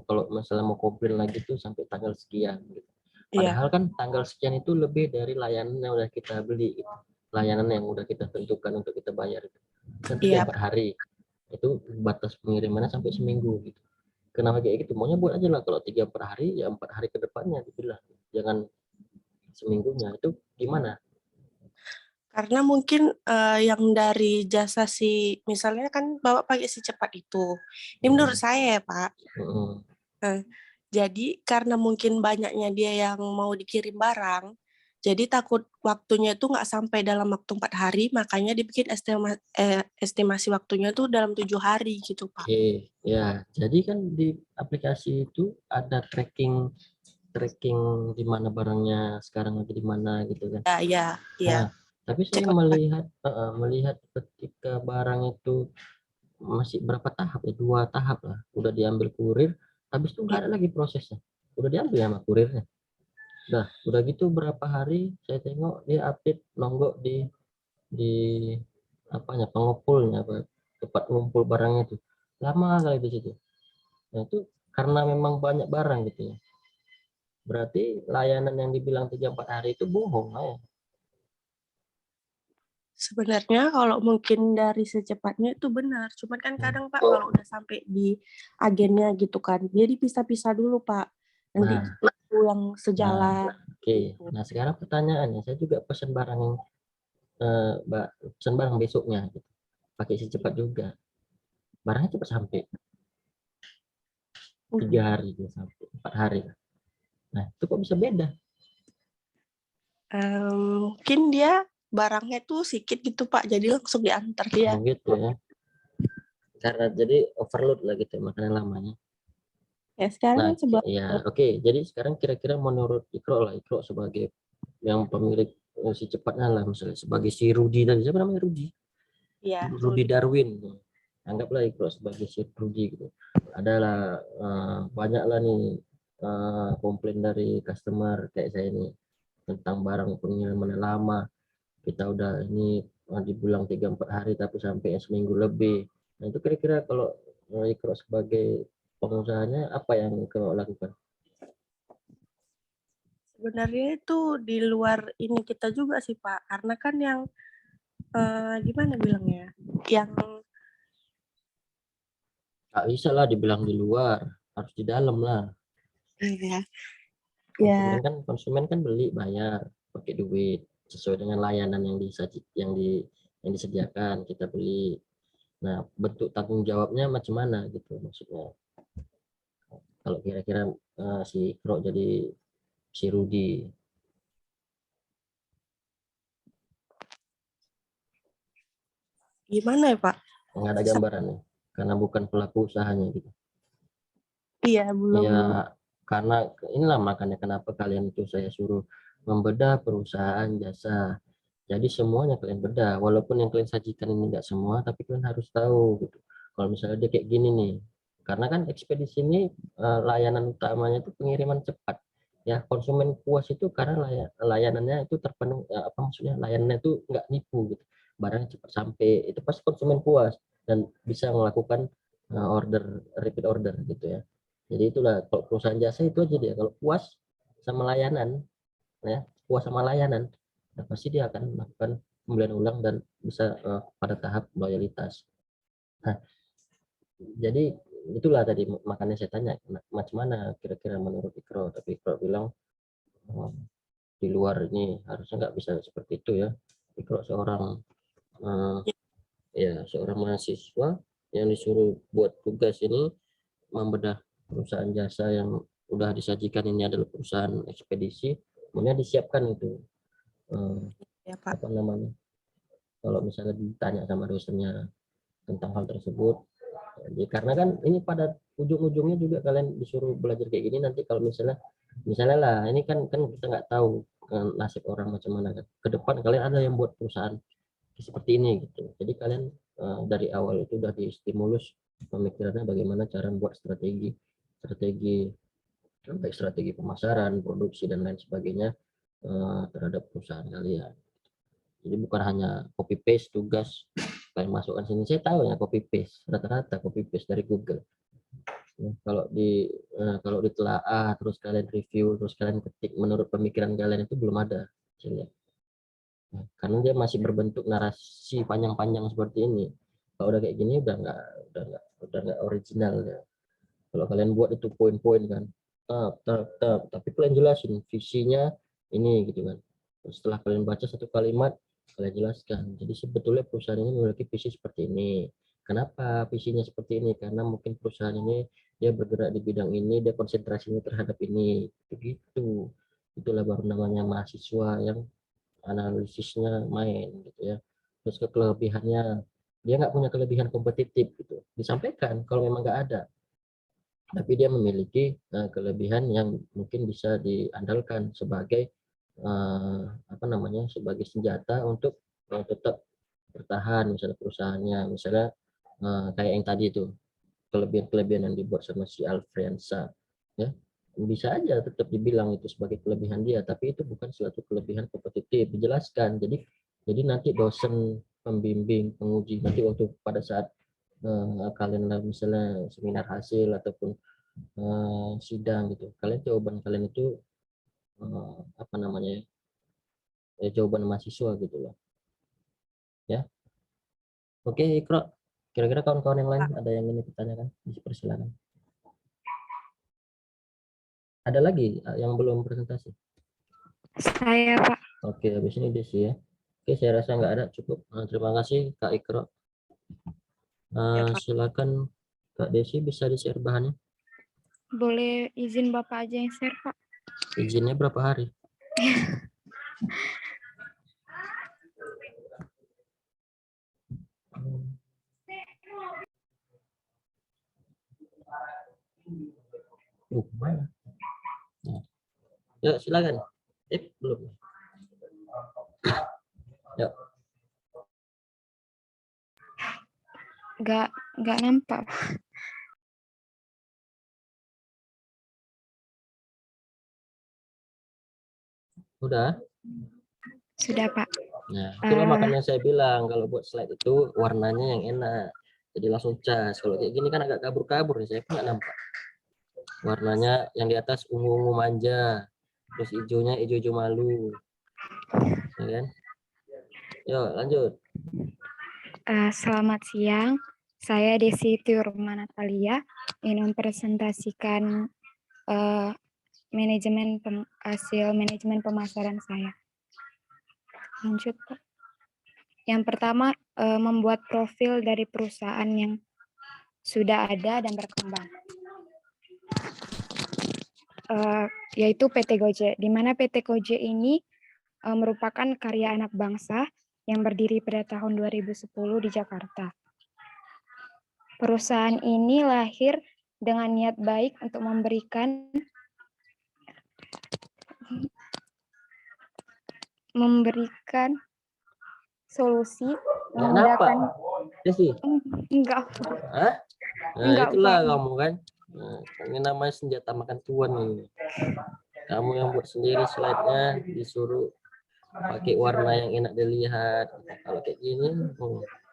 kalau misalnya mau komplain lagi tuh sampai tanggal sekian gitu. Iya. Padahal kan tanggal sekian itu lebih dari layanan yang udah kita beli gitu. Layanan yang udah kita tentukan untuk kita bayar itu. Kan 3-4 hari. Itu batas pengirimannya sampai seminggu gitu. Kenapa kayak gitu? Maunya buat aja lah kalau 3-4 hari ya 4 hari ke depannya gitu lah. Jangan seminggunya. Itu gimana? Karena mungkin yang dari jasa si, misalnya kan Bapak pakai si cepat itu. Ini menurut saya ya, Pak. Jadi karena mungkin banyaknya dia yang mau dikirim barang, jadi takut waktunya itu nggak sampai dalam waktu 4 hari, makanya dibikin estimasi waktunya tuh dalam 7 hari gitu, Pak. Oke, ya. Jadi kan di aplikasi itu ada tracking di mana barangnya sekarang lagi di mana gitu kan. Iya. Nah, tapi saya melihat ketika barang itu masih berapa tahap ya, 2 tahap lah. Udah diambil kurir, habis itu nggak ada lagi prosesnya. Udah diambil sama kurirnya. Udah gitu berapa hari saya tengok dia update nonggok di apanya pengepulnya, tempat ngumpul barangnya itu. Lama kali di situ. Nah, itu karena memang banyak barang gitu ya. Berarti layanan yang dibilang 3-4 hari itu bohong ya. Sebenarnya kalau mungkin dari secepatnya itu benar. Cuman kan kadang Pak kalau udah sampai di agennya gitu kan, dia dipisah-pisah dulu Pak. Nanti yang sejalan. Oke. Nah sekarang pertanyaannya, saya juga pesan barang yang pesan barang besoknya, gitu. Pakai si cepat juga. Barangnya cepat sampai 3 hari dia sampai 4 hari. Nah itu kok bisa beda? Mungkin dia barangnya tuh sedikit gitu Pak, jadi langsung diantar dia. Oh, gitu ya. Karena jadi overload lah gitu makanan lamanya. Ya sekarang Nah, kan sebelah ya oke. Jadi sekarang kira-kira menurut Ikro lah, Ikro sebagai yang pemilik si cepatnya lah, misalnya sebagai si Rudi tadi, siapa namanya Rudi? ya Rudi Darwin. Anggaplah Ikro sebagai si Rudi gitu. Adalah banyak lah nih komplain dari customer kayak saya ini tentang barang pengiriman lama. Kita udah ini dibilang 3-4 hari tapi sampai seminggu lebih. Nah itu kira-kira kalau Ikro sebagai pengusahanya apa yang Ikro lakukan? sebenarnya itu di luar ini kita juga sih Pak, karena kan yang gimana bilangnya, yang Gak bisa lah dibilang di luar, harus di dalam lah. ya Konsumen kan beli bayar pakai duit sesuai dengan layanan yang disediakan kita beli. Nah bentuk tanggung jawabnya macam mana gitu maksudnya. Kalau kira-kira si Ikro jadi si Rudi. gimana ya Pak? Nggak ada gambaran nih karena bukan pelaku usahanya gitu. Iya belum. Ya karena inilah makanya kenapa kalian itu saya suruh membedah perusahaan jasa. Jadi semuanya kalian bedah, walaupun yang kalian sajikan ini enggak semua, tapi kalian harus tahu gitu. Kalau misalnya dia kayak gini nih, karena kan ekspedisi ini layanan utamanya itu pengiriman cepat. Ya konsumen puas itu karena layanannya itu terpenuh, apa maksudnya layanannya itu nggak nipu gitu. Barangnya cepat sampai, itu pasti konsumen puas dan bisa melakukan repeat order gitu ya. Jadi itulah kalau perusahaan jasa itu aja dia kalau puas sama layanan, ya puas sama layanan, nah pasti dia akan melakukan pembelian ulang dan bisa pada tahap loyalitas. Nah, jadi itulah tadi makanya saya tanya macam mana kira-kira menurut Ikro, tapi Ikro bilang di luar ini harusnya nggak bisa seperti itu ya. Ikro seorang ya seorang mahasiswa yang disuruh buat tugas ini membedah perusahaan jasa yang udah disajikan ini adalah perusahaan ekspedisi, kemudian disiapkan itu Ya Pak. apa namanya, kalau misalnya ditanya sama dosennya tentang hal tersebut. Jadi karena kan ini pada ujung-ujungnya juga kalian disuruh belajar kayak gini, nanti kalau misalnya lah ini kan kita nggak tahu nasib orang macam mana kan ke depan, kalian ada yang buat perusahaan seperti ini gitu. Jadi kalian dari awal itu udah distimulus pemikirannya bagaimana cara membuat strategi baik strategi pemasaran, produksi dan lain sebagainya terhadap perusahaan kalian. Jadi bukan hanya copy paste tugas kalian masukkan sini. Saya tahu ya copy paste, rata-rata copy paste dari Google. Ya, kalau ditelaah terus kalian review terus kalian ketik menurut pemikiran kalian itu belum ada hasilnya. Nah, karena dia masih berbentuk narasi panjang-panjang seperti ini. Kalau udah kayak gini udah nggak original ya. Kalau kalian buat itu poin-poin kan, tapi kalian jelasin visinya ini gitu kan. Setelah kalian baca satu kalimat, kalian jelaskan. Jadi sebetulnya perusahaan ini memiliki visi seperti ini. Kenapa visinya seperti ini? Karena mungkin perusahaan ini dia bergerak di bidang ini, dia konsentrasinya terhadap ini. Begitu. Itulah baru namanya mahasiswa yang analisisnya main gitu ya. Terus kelebihannya, dia nggak punya kelebihan kompetitif gitu. Disampaikan kalau memang nggak ada, tapi dia memiliki kelebihan yang mungkin bisa diandalkan sebagai apa namanya, sebagai senjata untuk tetap bertahan misalnya perusahaannya, misalnya kayak yang tadi itu kelebihan-kelebihan yang dibuat sama si Alfriansa ya, bisa aja tetap dibilang itu sebagai kelebihan dia, tapi itu bukan suatu kelebihan kompetitif, dijelaskan. Jadi nanti dosen pembimbing penguji nanti waktu pada saat kalian lah misalnya seminar hasil ataupun sidang gitu, kalian jawaban kalian itu apa namanya ya, jawaban mahasiswa gitu loh ya. Oke Ikro, kira-kira kawan-kawan yang lain ada yang ingin ditanyakan, dipersilakan. Ada lagi yang belum presentasi? Saya, Pak. Oke, habis ini Desi ya. Oke, saya rasa nggak ada, cukup. Terima kasih Kak Ikro. Ya, Pak. Silakan Kak Desi, bisa di-share bahannya. Boleh izin Bapak aja yang share, Pak? Izinnya berapa hari? Mana? Nah. Yuk, silakan. Belum. Yuk. Nggak nampak. Udah? Sudah, Pak. Nah, itulah makanya saya bilang kalau buat slide itu warnanya yang enak. Jadi langsung cas. Kalau kayak gini kan agak kabur-kabur nih, saya pun nggak nampak. Warnanya yang di atas ungu-ungu manja, terus hijaunya hijau-hijau malu. Ya kan? Yuk, lanjut. Selamat siang. Saya Desi Tiurma Natalia ingin mempresentasikan hasil manajemen pemasaran saya. Lanjut, Pak. Yang pertama, membuat profil dari perusahaan yang sudah ada dan berkembang. Yaitu PT Gojek, di mana PT Gojek ini merupakan karya anak bangsa yang berdiri pada tahun 2010 di Jakarta. Perusahaan ini lahir dengan niat baik untuk memberikan solusi, memudahkan. Desi? Enggak. Hah? Nah, Enggak, itulah Pak. kamu kan. Nah, ini namanya senjata makan tuan ini. Kamu yang buat sendiri slide-nya, disuruh pakai warna yang enak dilihat. Kalau kayak gini,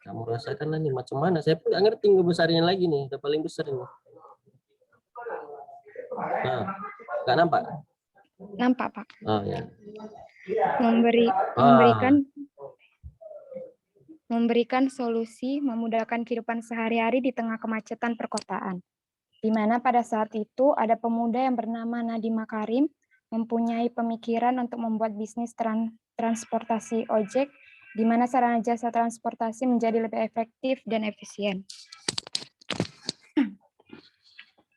kamu rasakan lah nih macam mana. Saya pun nggak ngerti ngebesarnya lagi nih. Udah paling besar ini. Nah, nggak nampak? Nampak, Pak. Oh ya. Memberikan solusi memudahkan kehidupan sehari-hari di tengah kemacetan perkotaan. Di mana pada saat itu ada pemuda yang bernama Nadiem Makarim mempunyai pemikiran untuk membuat bisnis transportasi ojek, di mana sarana jasa transportasi menjadi lebih efektif dan efisien.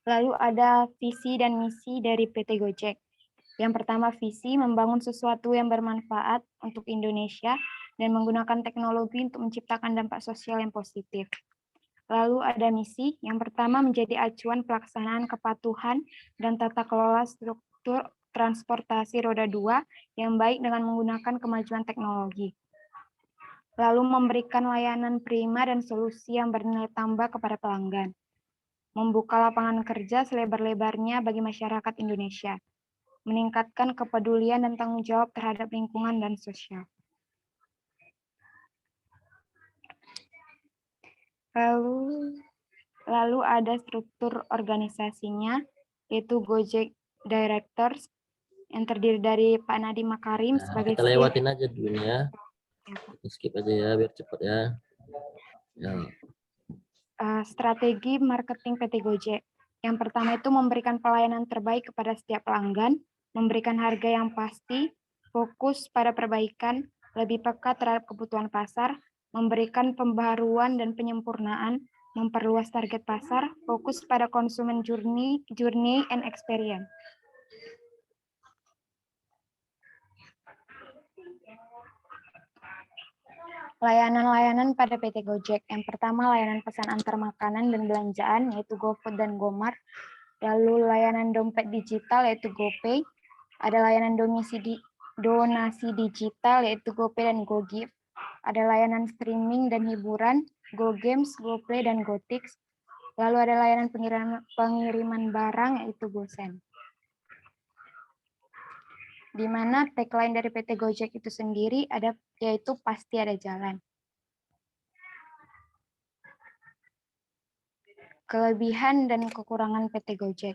Lalu ada visi dan misi dari PT Gojek. Yang pertama, visi membangun sesuatu yang bermanfaat untuk Indonesia dan menggunakan teknologi untuk menciptakan dampak sosial yang positif. Lalu ada misi, yang pertama menjadi acuan pelaksanaan kepatuhan dan tata kelola struktur transportasi roda 2 yang baik dengan menggunakan kemajuan teknologi. Lalu memberikan layanan prima dan solusi yang bernilai tambah kepada pelanggan. Membuka lapangan kerja selebar-lebarnya bagi masyarakat Indonesia. Meningkatkan kepedulian dan tanggung jawab terhadap lingkungan dan sosial. Lalu ada struktur organisasinya, yaitu Gojek Directors, yang terdiri dari Pak Nadiem Makarim sebagai kita lewatin aja dulu ya. Skip aja ya, biar cepat ya. Strategi marketing PT Gojek. Yang pertama itu memberikan pelayanan terbaik kepada setiap pelanggan, memberikan harga yang pasti, fokus pada perbaikan, lebih peka terhadap kebutuhan pasar, memberikan pembaharuan dan penyempurnaan, memperluas target pasar, fokus pada konsumen journey and experience. Layanan-layanan pada PT Gojek. Yang pertama, layanan pesan antar makanan dan belanjaan, yaitu GoFood dan GoMart. Lalu layanan dompet digital, yaitu GoPay. Ada layanan donasi digital, yaitu GoPay dan GoGive. Ada layanan streaming dan hiburan, GoGames, GoPlay, dan GoTix. Lalu ada layanan pengiriman barang, yaitu GoSend. Di mana tagline dari PT Gojek itu sendiri yaitu pasti ada jalan. Kelebihan dan kekurangan PT Gojek.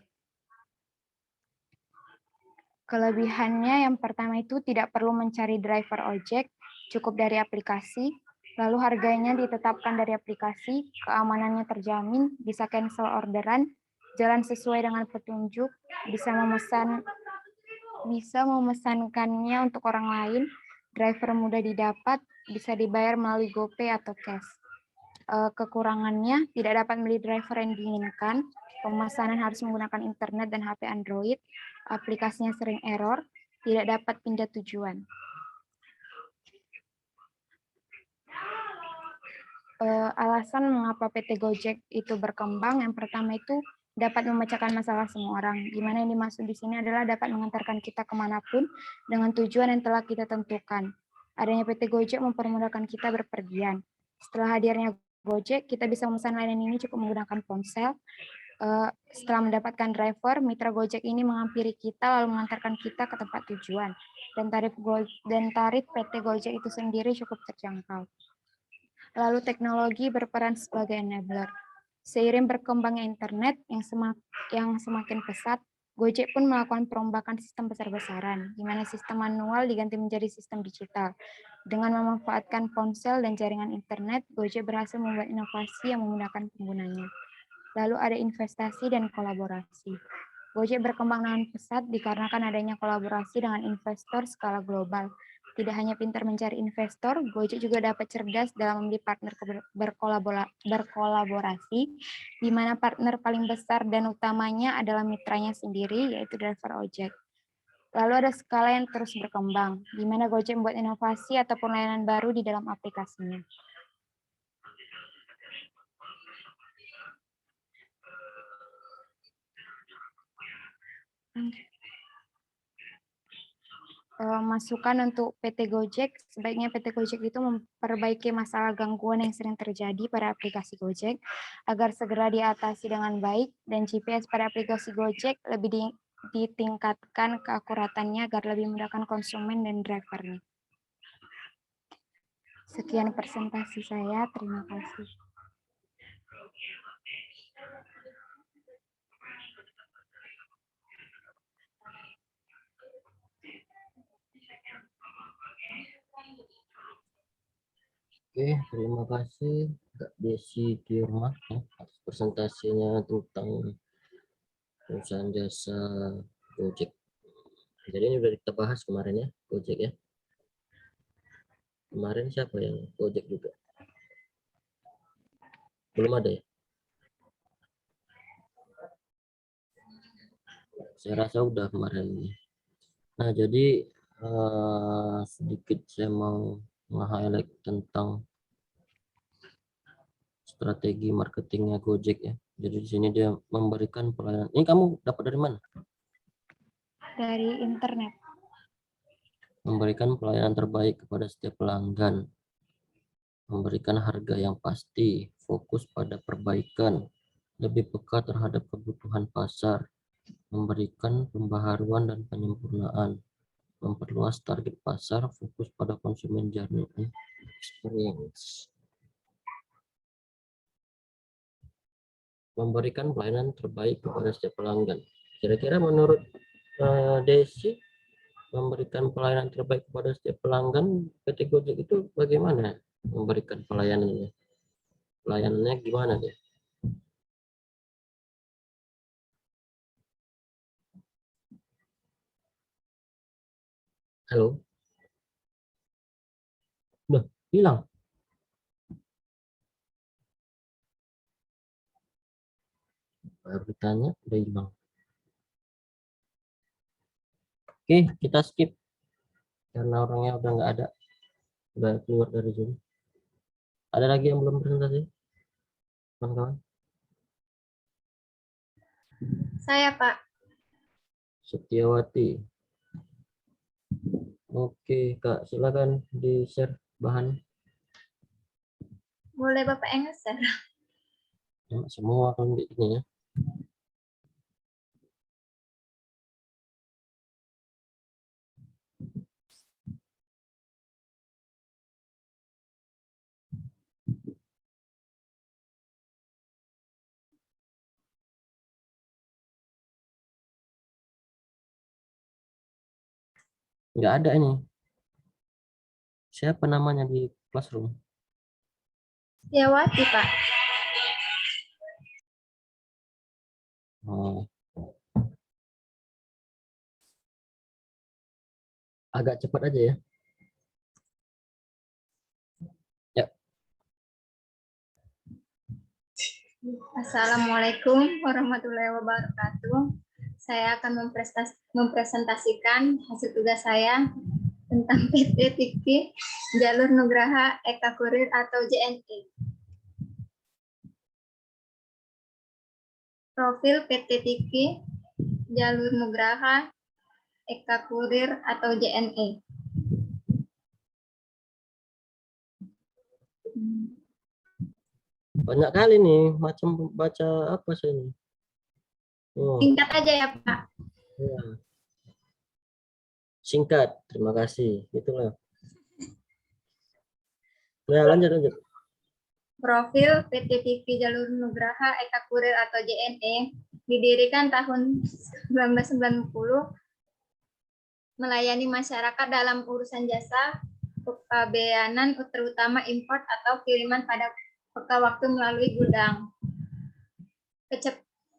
Kelebihannya yang pertama itu tidak perlu mencari driver ojek, cukup dari aplikasi, lalu harganya ditetapkan dari aplikasi, keamanannya terjamin, bisa cancel orderan, jalan sesuai dengan petunjuk, bisa memesankannya untuk orang lain, driver mudah didapat, bisa dibayar melalui GoPay atau cash. Kekurangannya tidak dapat membeli driver yang diinginkan, pemesanan harus menggunakan internet dan HP Android, aplikasinya sering error, tidak dapat pindah tujuan. Alasan mengapa PT Gojek itu berkembang, yang pertama itu dapat memecahkan masalah semua orang. Gimana yang dimaksud di sini adalah dapat mengantarkan kita kemanapun dengan tujuan yang telah kita tentukan. Adanya PT Gojek mempermudahkan kita berpergian. Setelah hadirnya Gojek, kita bisa memesan layanan ini cukup menggunakan ponsel. Setelah mendapatkan driver, mitra Gojek ini menghampiri kita lalu mengantarkan kita ke tempat tujuan. Dan tarif PT Gojek itu sendiri cukup terjangkau. Lalu teknologi berperan sebagai enabler. Seiring berkembangnya internet yang semakin pesat, Gojek pun melakukan perombakan sistem besar-besaran, di mana sistem manual diganti menjadi sistem digital. Dengan memanfaatkan ponsel dan jaringan internet, Gojek berhasil membuat inovasi yang memudahkan penggunanya. Lalu ada investasi dan kolaborasi. Gojek berkembang dengan pesat dikarenakan adanya kolaborasi dengan investor skala global. Tidak hanya pintar mencari investor, Gojek juga dapat cerdas dalam memilih partner berkolaborasi, di mana partner paling besar dan utamanya adalah mitranya sendiri, yaitu driver ojek. Lalu ada skala yang terus berkembang, di mana Gojek membuat inovasi ataupun layanan baru di dalam aplikasinya. Masukan untuk PT Gojek, sebaiknya PT Gojek itu memperbaiki masalah gangguan yang sering terjadi pada aplikasi Gojek agar segera diatasi dengan baik, dan GPS pada aplikasi Gojek lebih ditingkatkan keakuratannya agar lebih memudahkan konsumen dan drivernya. Sekian presentasi saya, terima kasih. Oke, terima kasih Kak Desi Tiurma atas presentasinya tentang perusahaan jasa Gojek. Jadi ini udah kita bahas kemarin ya, Gojek ya. Kemarin siapa yang Gojek juga? Belum ada ya? Saya rasa udah kemarin. Nah, jadi sedikit saya mau nge-highlight tentang strategi marketingnya Gojek ya. Jadi di sini dia memberikan pelayanan. Ini kamu dapat dari mana? Dari internet. Memberikan pelayanan terbaik kepada setiap pelanggan. Memberikan harga yang pasti, fokus pada perbaikan, lebih peka terhadap kebutuhan pasar, memberikan pembaharuan dan penyempurnaan, memperluas target pasar, fokus pada konsumen journey experience. Memberikan pelayanan terbaik kepada setiap pelanggan. Kira-kira menurut Desi, memberikan pelayanan terbaik kepada setiap pelanggan PT Gojek itu bagaimana memberikan pelayanannya? Pelayanannya gimana dia? Halo? Udah hilang? Baru ditanya, udah hilang. Oke, kita skip karena orangnya udah nggak ada, udah keluar dari Zoom. Ada lagi yang belum presentasi, teman-teman? Saya, Pak. Setiawati. Oke, Kak, silakan di-share bahan. Boleh Bapak yang nge-share? Semua kan ini ya. Nggak ada ini. Siapa namanya di Classroom? Setiawati, Pak. Oh. Agak cepat aja ya. Ya. Assalamualaikum warahmatullahi wabarakatuh. Saya akan mempresentasikan hasil tugas saya tentang PT TIKI Jalur Nugraha Eka Kurir atau JNE. Profil PT TIKI Jalur Nugraha Eka Kurir atau JNE. Banyak kali nih macam baca apa sih ini? Oh, Singkat aja ya Pak. ya. Singkat, terima kasih. Itulah. Ya, lanjut. Profil PT TIKI Jalur Nugraha Eka Kurir atau JNE didirikan tahun 1990 melayani masyarakat dalam urusan jasa kepabeanan terutama import atau kiriman pada waktu melalui gudang.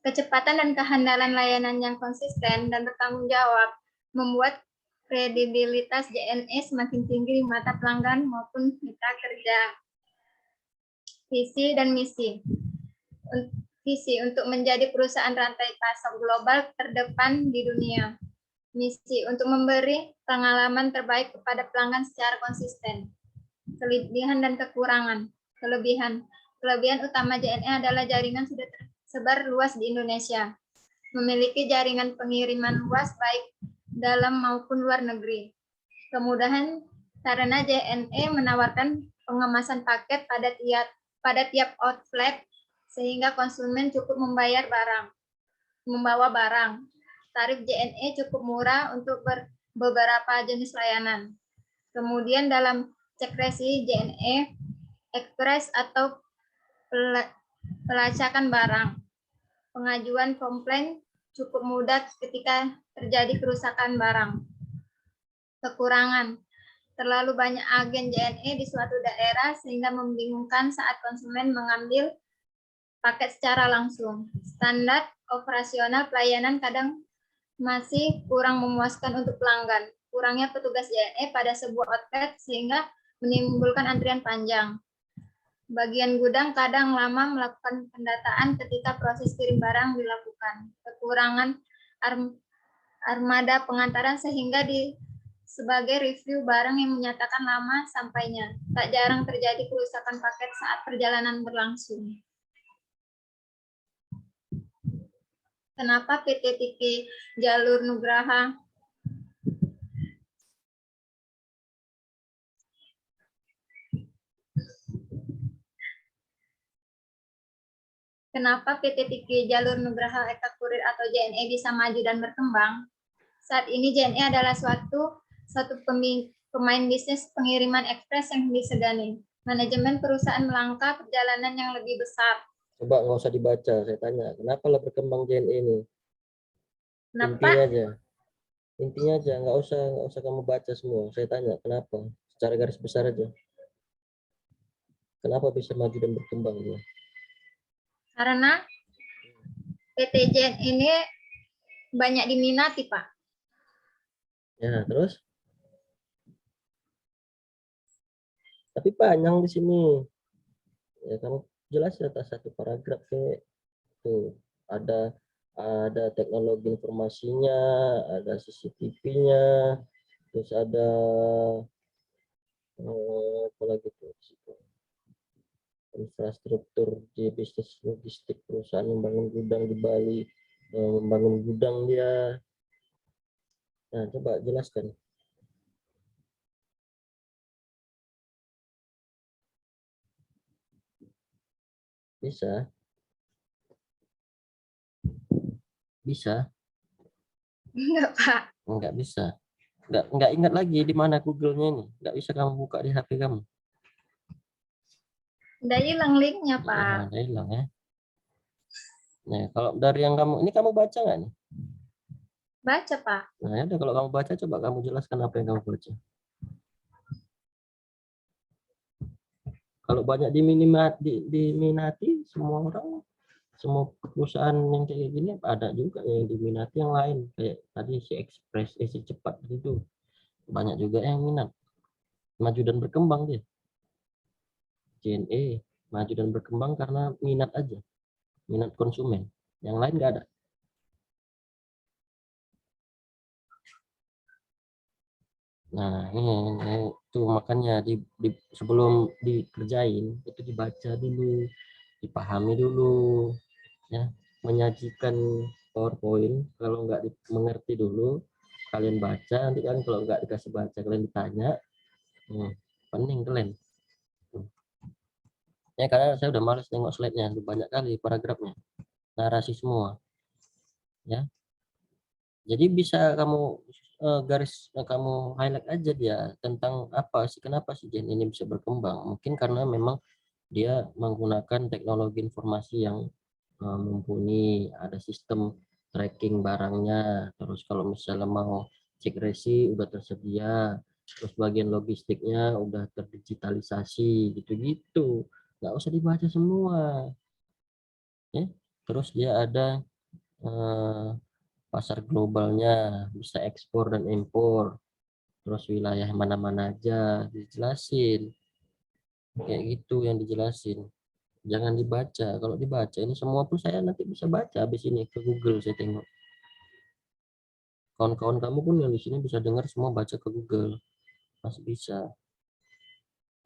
Kecepatan dan kehandalan layanan yang konsisten dan bertanggung jawab membuat kredibilitas JNE semakin tinggi di mata pelanggan maupun mitra kerja. Visi dan misi. Visi untuk menjadi perusahaan rantai pasok global terdepan di dunia. Misi untuk memberi pengalaman terbaik kepada pelanggan secara konsisten. Kelebihan dan kekurangan. Kelebihan utama JNE adalah jaringan sudah tersebar luas di Indonesia. Memiliki jaringan pengiriman luas baik dalam maupun luar negeri. Kemudahan karena JNE menawarkan pengemasan paket pada tiap outlet sehingga konsumen cukup membawa barang. Tarif JNE cukup murah untuk beberapa jenis layanan. Kemudian dalam cek resi JNE Express atau pelacakan barang. Pengajuan komplain cukup mudah ketika terjadi kerusakan barang. Kekurangan. Terlalu banyak agen JNE di suatu daerah sehingga membingungkan saat konsumen mengambil paket secara langsung. Standar operasional pelayanan kadang masih kurang memuaskan untuk pelanggan. Kurangnya petugas JNE pada sebuah outlet sehingga menimbulkan antrian panjang. Bagian gudang kadang lama melakukan pendataan ketika proses kirim barang dilakukan. Kekurangan armada pengantaran sehingga sebagai review barang yang menyatakan lama sampainya. Tak jarang terjadi kerusakan paket saat perjalanan berlangsung. Kenapa PT TIKI Jalur Nugraha Kenapa PT TIKI Jalur Nugraha Eka Kurir atau JNE bisa maju dan berkembang? Saat ini JNE adalah satu pemain bisnis pengiriman ekspres yang disegani. Manajemen perusahaan melangkah perjalanan yang lebih besar. Coba nggak usah dibaca, saya tanya, kenapa lah berkembang JNE ini? Kenapa? Intinya aja, nggak usah kamu baca semua. Saya tanya, kenapa? Secara garis besar aja. Kenapa bisa maju dan berkembang dia? Karena PT JNE ini banyak diminati, Pak. Ya, terus? Tapi panjang di sini. Ya, kamu jelas atas satu paragraf kayak tuh ada teknologi informasinya, ada CCTV-nya, terus ada apa lagi tuh di situ. Infrastruktur di bisnis logistik, perusahaan membangun gudang di Bali, membangun gudang dia. Nah, coba jelaskan. Bisa? Enggak, Pak. Enggak bisa. Enggak ingat lagi di mana Google-nya ini. Enggak bisa kamu buka di HP kamu. Udah hilang linknya, Pak. Nah, udah hilang ya. Nah, kalau dari yang kamu, ini kamu baca nggak nih? Baca, Pak. Nah, ya udah kalau kamu baca, coba kamu jelaskan apa yang kamu baca. Kalau banyak diminati semua orang semua perusahaan yang kayak gini ada juga yang diminati yang lain, kayak tadi si Express, si cepat itu banyak juga yang minat, maju dan berkembang dia. JNE maju dan berkembang karena minat aja, minat konsumen, yang lain nggak ada. Nah, ini tuh makanya sebelum dikerjain itu dibaca dulu, dipahami dulu, ya. Menyajikan PowerPoint kalau nggak mengerti dulu, kalian baca, nanti kan kalau nggak dikasih baca kalian ditanya, pening kalian. Ya karena saya udah males tengok slide-nya, banyak kali paragrafnya, narasi semua, ya. Jadi bisa kamu kamu highlight aja dia tentang apa sih, kenapa sih Gen ini bisa berkembang. Mungkin karena memang dia menggunakan teknologi informasi yang mumpuni, ada sistem tracking barangnya, terus kalau misalnya mau cek resi udah tersedia, terus bagian logistiknya udah terdigitalisasi gitu-gitu, nggak usah dibaca semua, ya. Terus dia ada pasar globalnya, bisa ekspor dan impor, terus wilayah mana-mana aja dijelasin, kayak gitu yang dijelasin. Jangan dibaca, kalau dibaca ini semua pun saya nanti bisa baca habis ini ke Google, saya tengok. Kawan-kawan kamu pun yang di sini bisa dengar semua, baca ke Google, masih bisa.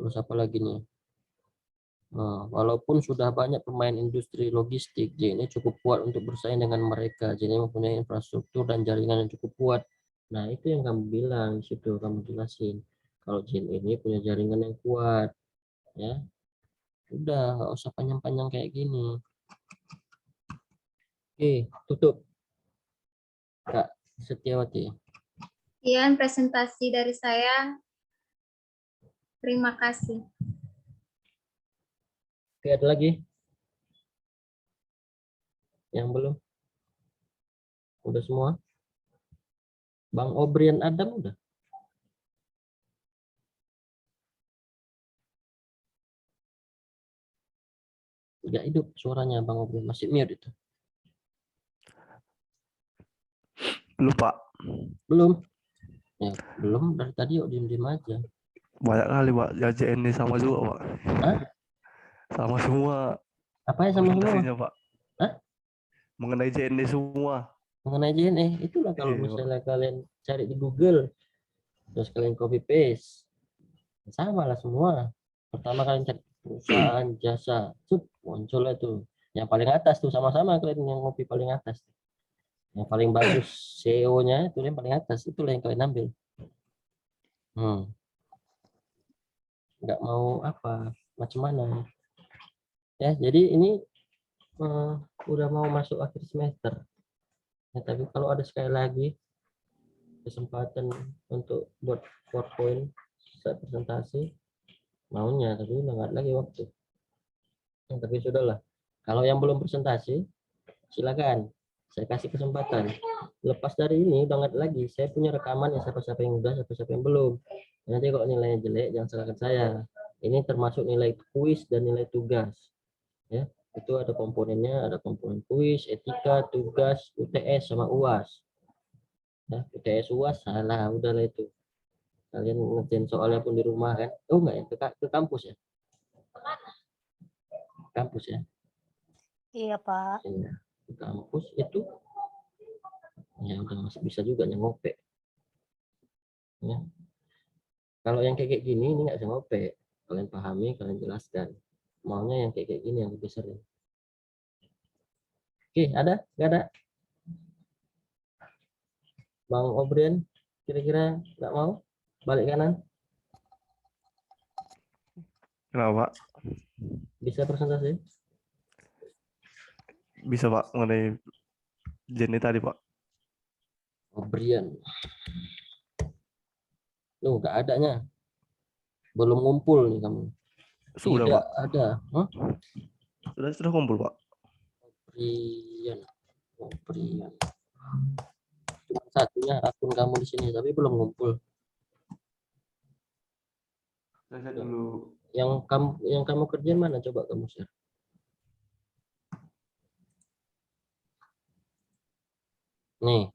Terus apa lagi nih? Nah, walaupun sudah banyak pemain industri logistik, JNE cukup kuat untuk bersaing dengan mereka. JNE mempunyai infrastruktur dan jaringan yang cukup kuat. Nah, itu yang kamu bilang di situ, kamu jelasin. Kalau JNE ini punya jaringan yang kuat, ya. Udah, nggak usah panjang-panjang kayak gini. Oke, tutup. Kak Setiawati. Sekian presentasi dari saya. Terima kasih. Oke, ada lagi? Yang belum? Udah semua? Bang Obrian Adam udah? Tidak hidup suaranya Bang Obrian, masih mute itu. Lupa. Belum? Ya, belum, dari tadi yuk diem-diem aja. Banyak kali Pak, JJN ini sama juga Pak. Hah? Sama semua. Apa ya sama semua? Pak. Hah? Mengenai JNE semua. Mengenai JNE, itulah kalau misalnya kalian cari di Google, terus kalian copy paste, sama lah semua. Pertama kalian cari perusahaan jasa, muncul itu. Yang paling atas tuh sama-sama kalian yang copy paling atas. Yang paling bagus SEO-nya itu yang paling atas, itulah yang kalian ambil. Nggak mau apa, macam mana. Ya, jadi ini udah mau masuk akhir semester. Ya, tapi kalau ada sekali lagi kesempatan untuk buat PowerPoint saat presentasi, maunya, tapi udah nggak lagi waktu. Ya, tapi sudahlah. Kalau yang belum presentasi, silakan. Saya kasih kesempatan. Lepas dari ini udah nggak lagi. Saya punya rekaman ya, siapa-siapa yang udah, siapa-siapa yang belum. Nanti kalau nilainya jelek, jangan salahkan saya. Ini termasuk nilai kuis dan nilai tugas. Ya, itu ada komponennya, ada komponen kuis, etika, tugas, UTS sama UAS. Ya, UTS UAS salah, udahlah itu. Kalian ngerjain soalnya pun di rumah kan. Oh enggak ya, ke kampus ya? Kampus ya? Iya, Pak. Iya, ke kampus itu ya udah masih bisa juga nyengopek. Ya. Kalau yang kayak gini ini nggak bisa ngopek. Kalian pahami, kalian jelaskan. Maunya yang kayak gini yang lebih sering. Oke, ada? Nggak ada? Bang Obrian, kira-kira nggak mau? Balik kanan? Kenapa? Bisa presentasi? Bisa Pak, mengenai JNE tadi Pak. Obrian. Loh, nggak adanya. Belum ngumpul nih kamu. Sudah Tidak Pak. ada. Huh? Sudah kumpul Pak. Obrian. Cuma satunya akun kamu di sini, tapi belum ngumpul. Saya lihat dulu. Yang kamu kerjain mana? Coba kamu share. Nih,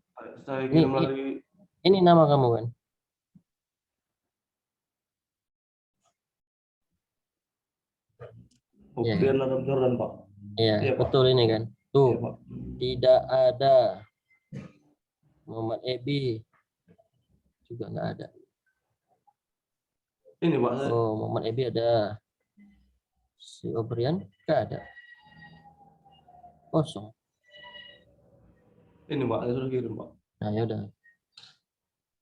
Saya ini, kirim melalui ini nama kamu kan? Iya. Obrian Adam Jordan, Pak. Iya, Iya, Pak. betul ini kan. Tuh, Iya, Pak. tidak ada. Muhammad Ebi juga nggak ada. Ini, Pak. Oh, Muhammad Ebi ada. Si Obrian nggak ada. Kosong. Ini, Pak. Saya sudah kirim, Pak. Nah, ya udah.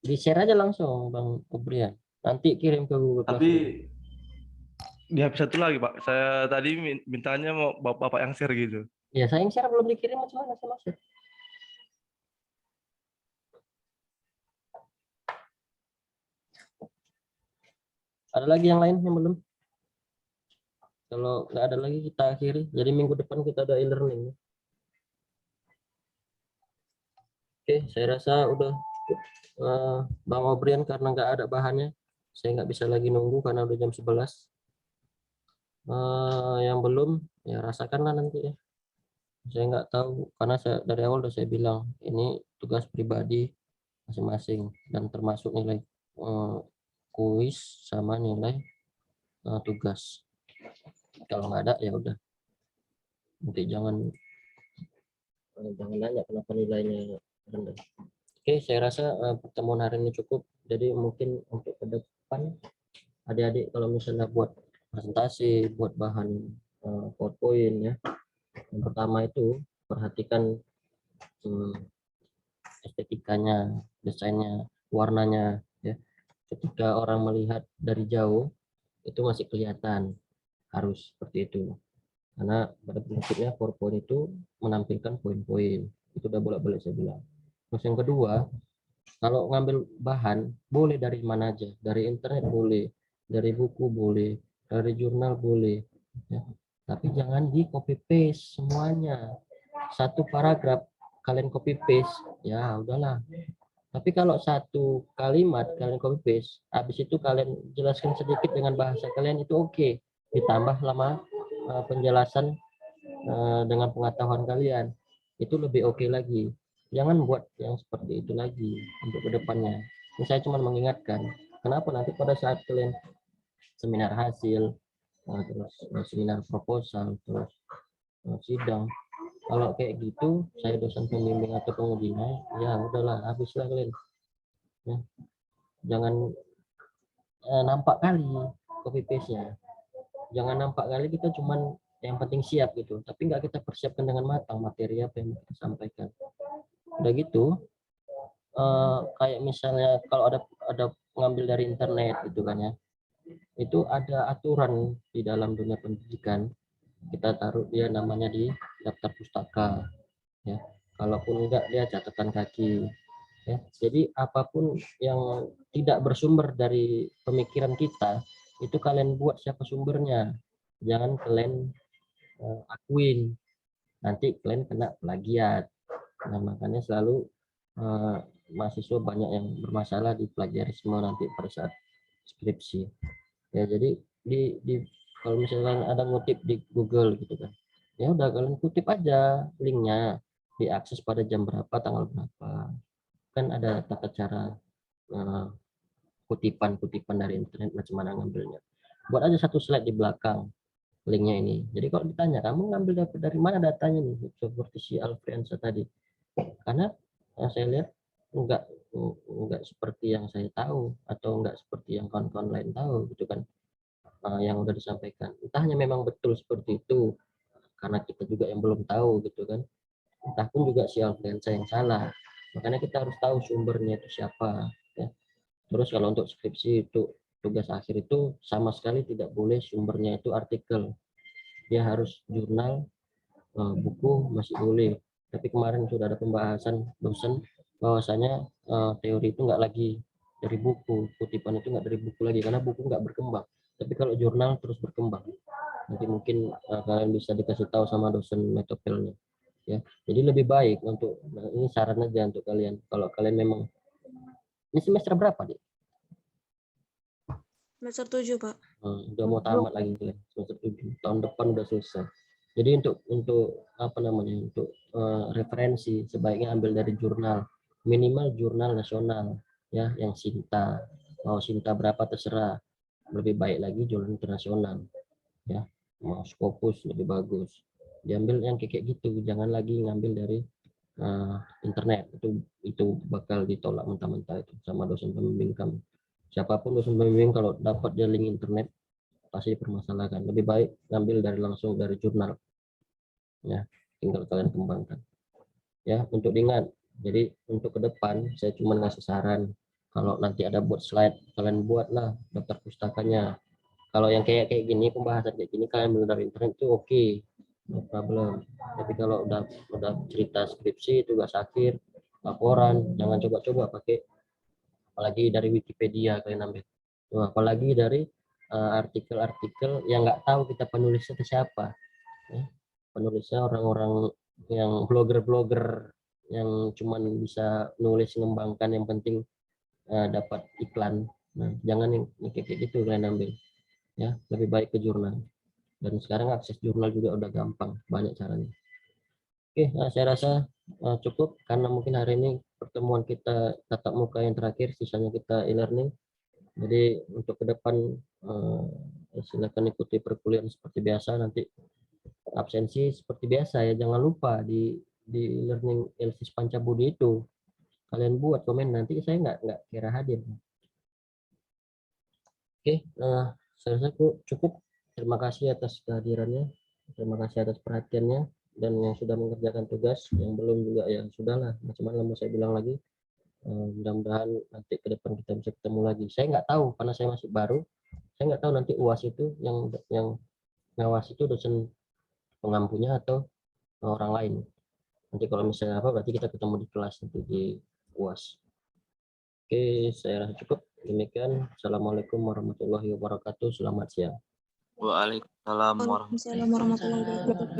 Di-share aja langsung, Bang Obrian. Nanti kirim ke Google Tapi Classroom. di HP satu lagi, Pak. Saya tadi mintanya mau Bapak yang share gitu. Ya, saya yang share belum dikirim macam mana saya masuk. Ada lagi yang lain yang belum? Kalau nggak ada lagi kita akhiri. Jadi minggu depan kita ada e-learning. Oke, saya rasa udah Bang Obrian karena nggak ada bahannya. Saya nggak bisa lagi nunggu karena udah jam 11. Yang belum, ya rasakanlah nanti ya. Saya nggak tahu karena dari awal udah saya bilang ini tugas pribadi masing-masing dan termasuk nilai kuis sama nilai tugas. Kalau nggak ada ya udah. Nanti jangan nanya kenapa nilainya rendah. Oke, saya rasa pertemuan hari ini cukup. Jadi mungkin untuk ke depan adik-adik kalau misalnya buat presentasi, buat bahan PowerPoint ya. Yang pertama itu perhatikan estetikanya, desainnya, warnanya ya. Ketika orang melihat dari jauh itu masih kelihatan, harus seperti itu. Karena pada prinsipnya PowerPoint itu menampilkan poin-poin. Itu udah bolak-balik saya bilang. Terus yang kedua, kalau ngambil bahan boleh dari mana aja, dari internet boleh, dari buku boleh, dari jurnal boleh, ya. Tapi jangan di copy paste semuanya. Satu paragraf kalian copy paste, ya udahlah. Tapi kalau satu kalimat kalian copy paste, habis itu kalian jelaskan sedikit dengan bahasa kalian itu oke. Ditambah lama penjelasan dengan pengetahuan kalian, itu lebih oke lagi. Jangan buat yang seperti itu lagi untuk kedepannya. Ini saya cuma mengingatkan, kenapa nanti pada saat kalian seminar hasil, terus seminar proposal, terus sidang, kalau kayak gitu, saya dosen pembimbing atau pengujinya, ya udahlah, habislah kalian. Ya. Jangan nampak kali copy paste-nya. Jangan nampak kali kita cuman yang penting siap gitu, tapi nggak kita persiapkan dengan matang materi apa yang kita sampaikan. Udah gitu, kayak misalnya kalau ada ngambil dari internet gitu kan ya, itu ada aturan di dalam dunia pendidikan. Kita taruh dia namanya di daftar pustaka, ya. Kalaupun enggak dia catatan kaki, ya. Jadi apapun yang tidak bersumber dari pemikiran kita, itu kalian buat siapa sumbernya. Jangan kalian akuin, nanti kalian kena plagiat. Nah, makanya selalu mahasiswa banyak yang bermasalah di plagiarisme nanti pada saat skripsi. Ya, jadi kalau misalkan ada ngutip di Google gitu kan, ya udah kalian kutip aja linknya, diakses pada jam berapa, tanggal berapa. Kan ada tata cara kutipan dari internet macam mana ngambilnya. Buat aja satu slide di belakang linknya ini. Jadi kalau ditanya kamu ngambil dari mana datanya nih, seperti si Alfriansa tadi, karena saya lihat enggak seperti yang saya tahu atau enggak seperti yang kawan-kawan lain tahu gitu kan, yang udah disampaikan. Entahnya memang betul seperti itu karena kita juga yang belum tahu gitu kan, entah pun juga si Alfriansa yang salah. Makanya kita harus tahu sumbernya itu siapa ya. Terus kalau untuk skripsi itu tugas akhir itu sama sekali tidak boleh sumbernya itu artikel, dia harus jurnal, buku masih boleh. Tapi kemarin sudah ada pembahasan dosen bahwasanya teori itu nggak lagi dari buku, kutipan itu nggak dari buku lagi karena buku nggak berkembang. Tapi kalau jurnal terus berkembang, nanti mungkin kalian bisa dikasih tahu sama dosen metopelnya ya. Jadi lebih baik untuk ini saran aja untuk kalian, kalau kalian memang ini semester berapa deh? Semester 7, Pak. Udah mau tamat lagi kalian, semester 7. Tahun depan udah selesai. Jadi untuk apa namanya, untuk referensi sebaiknya ambil dari jurnal, minimal jurnal nasional ya, yang Sinta, mau Sinta berapa terserah, lebih baik lagi jurnal internasional ya, mau Scopus lebih bagus, diambil yang kayak gitu, jangan lagi ngambil dari internet, itu bakal ditolak mentah-mentah itu sama dosen pembimbing kami. Siapapun dosen pembimbing kalau dapat dia link internet pasti dipermasalahkan, lebih baik ngambil langsung dari jurnal ya, tinggal kalian kembangkan ya. Untuk diingat, jadi untuk ke depan saya cuma ngasih saran, kalau nanti ada buat slide kalian buatlah daftar pustakanya. Kalau yang kayak gini, pembahasan kayak gini kalian ambil dari internet itu oke, no problem. Tapi kalau udah cerita skripsi, tugas akhir, laporan, jangan coba-coba pakai, apalagi dari Wikipedia kalian ambil. Apalagi dari artikel-artikel yang nggak tahu kita penulisnya ke siapa ya. Penulisnya orang-orang yang blogger-blogger yang cuman bisa nulis mengembangkan, yang penting dapat iklan. Nah, jangan yang kayak gitu kalian ambil ya, lebih baik ke jurnal. Dan sekarang akses jurnal juga udah gampang, banyak caranya. Oke, saya rasa cukup karena mungkin hari ini pertemuan kita tatap muka yang terakhir, sisanya kita e-learning. Jadi untuk ke depan silakan ikuti perkuliahan seperti biasa. Nanti absensi seperti biasa ya, jangan lupa di learning LSIS Pancabudi itu kalian buat komen, nanti saya nggak kira hadir. Oke, saya rasa cukup. Terima kasih atas kehadirannya, terima kasih atas perhatiannya, dan yang sudah mengerjakan tugas, yang belum juga ya sudahlah, macam-macam mau saya bilang lagi. Mudah-mudahan nanti ke depan kita bisa ketemu lagi. Saya nggak tahu karena saya masih baru, saya nggak tahu nanti UAS itu yang ngawas itu dosen pengampunya atau orang lain. Nanti kalau misalnya apa, berarti kita ketemu di kelas nanti di UAS. Oke, saya rasa cukup. Demikian. Assalamualaikum warahmatullahi wabarakatuh. Selamat siang. Waalaikumsalam warahmatullahi wabarakatuh.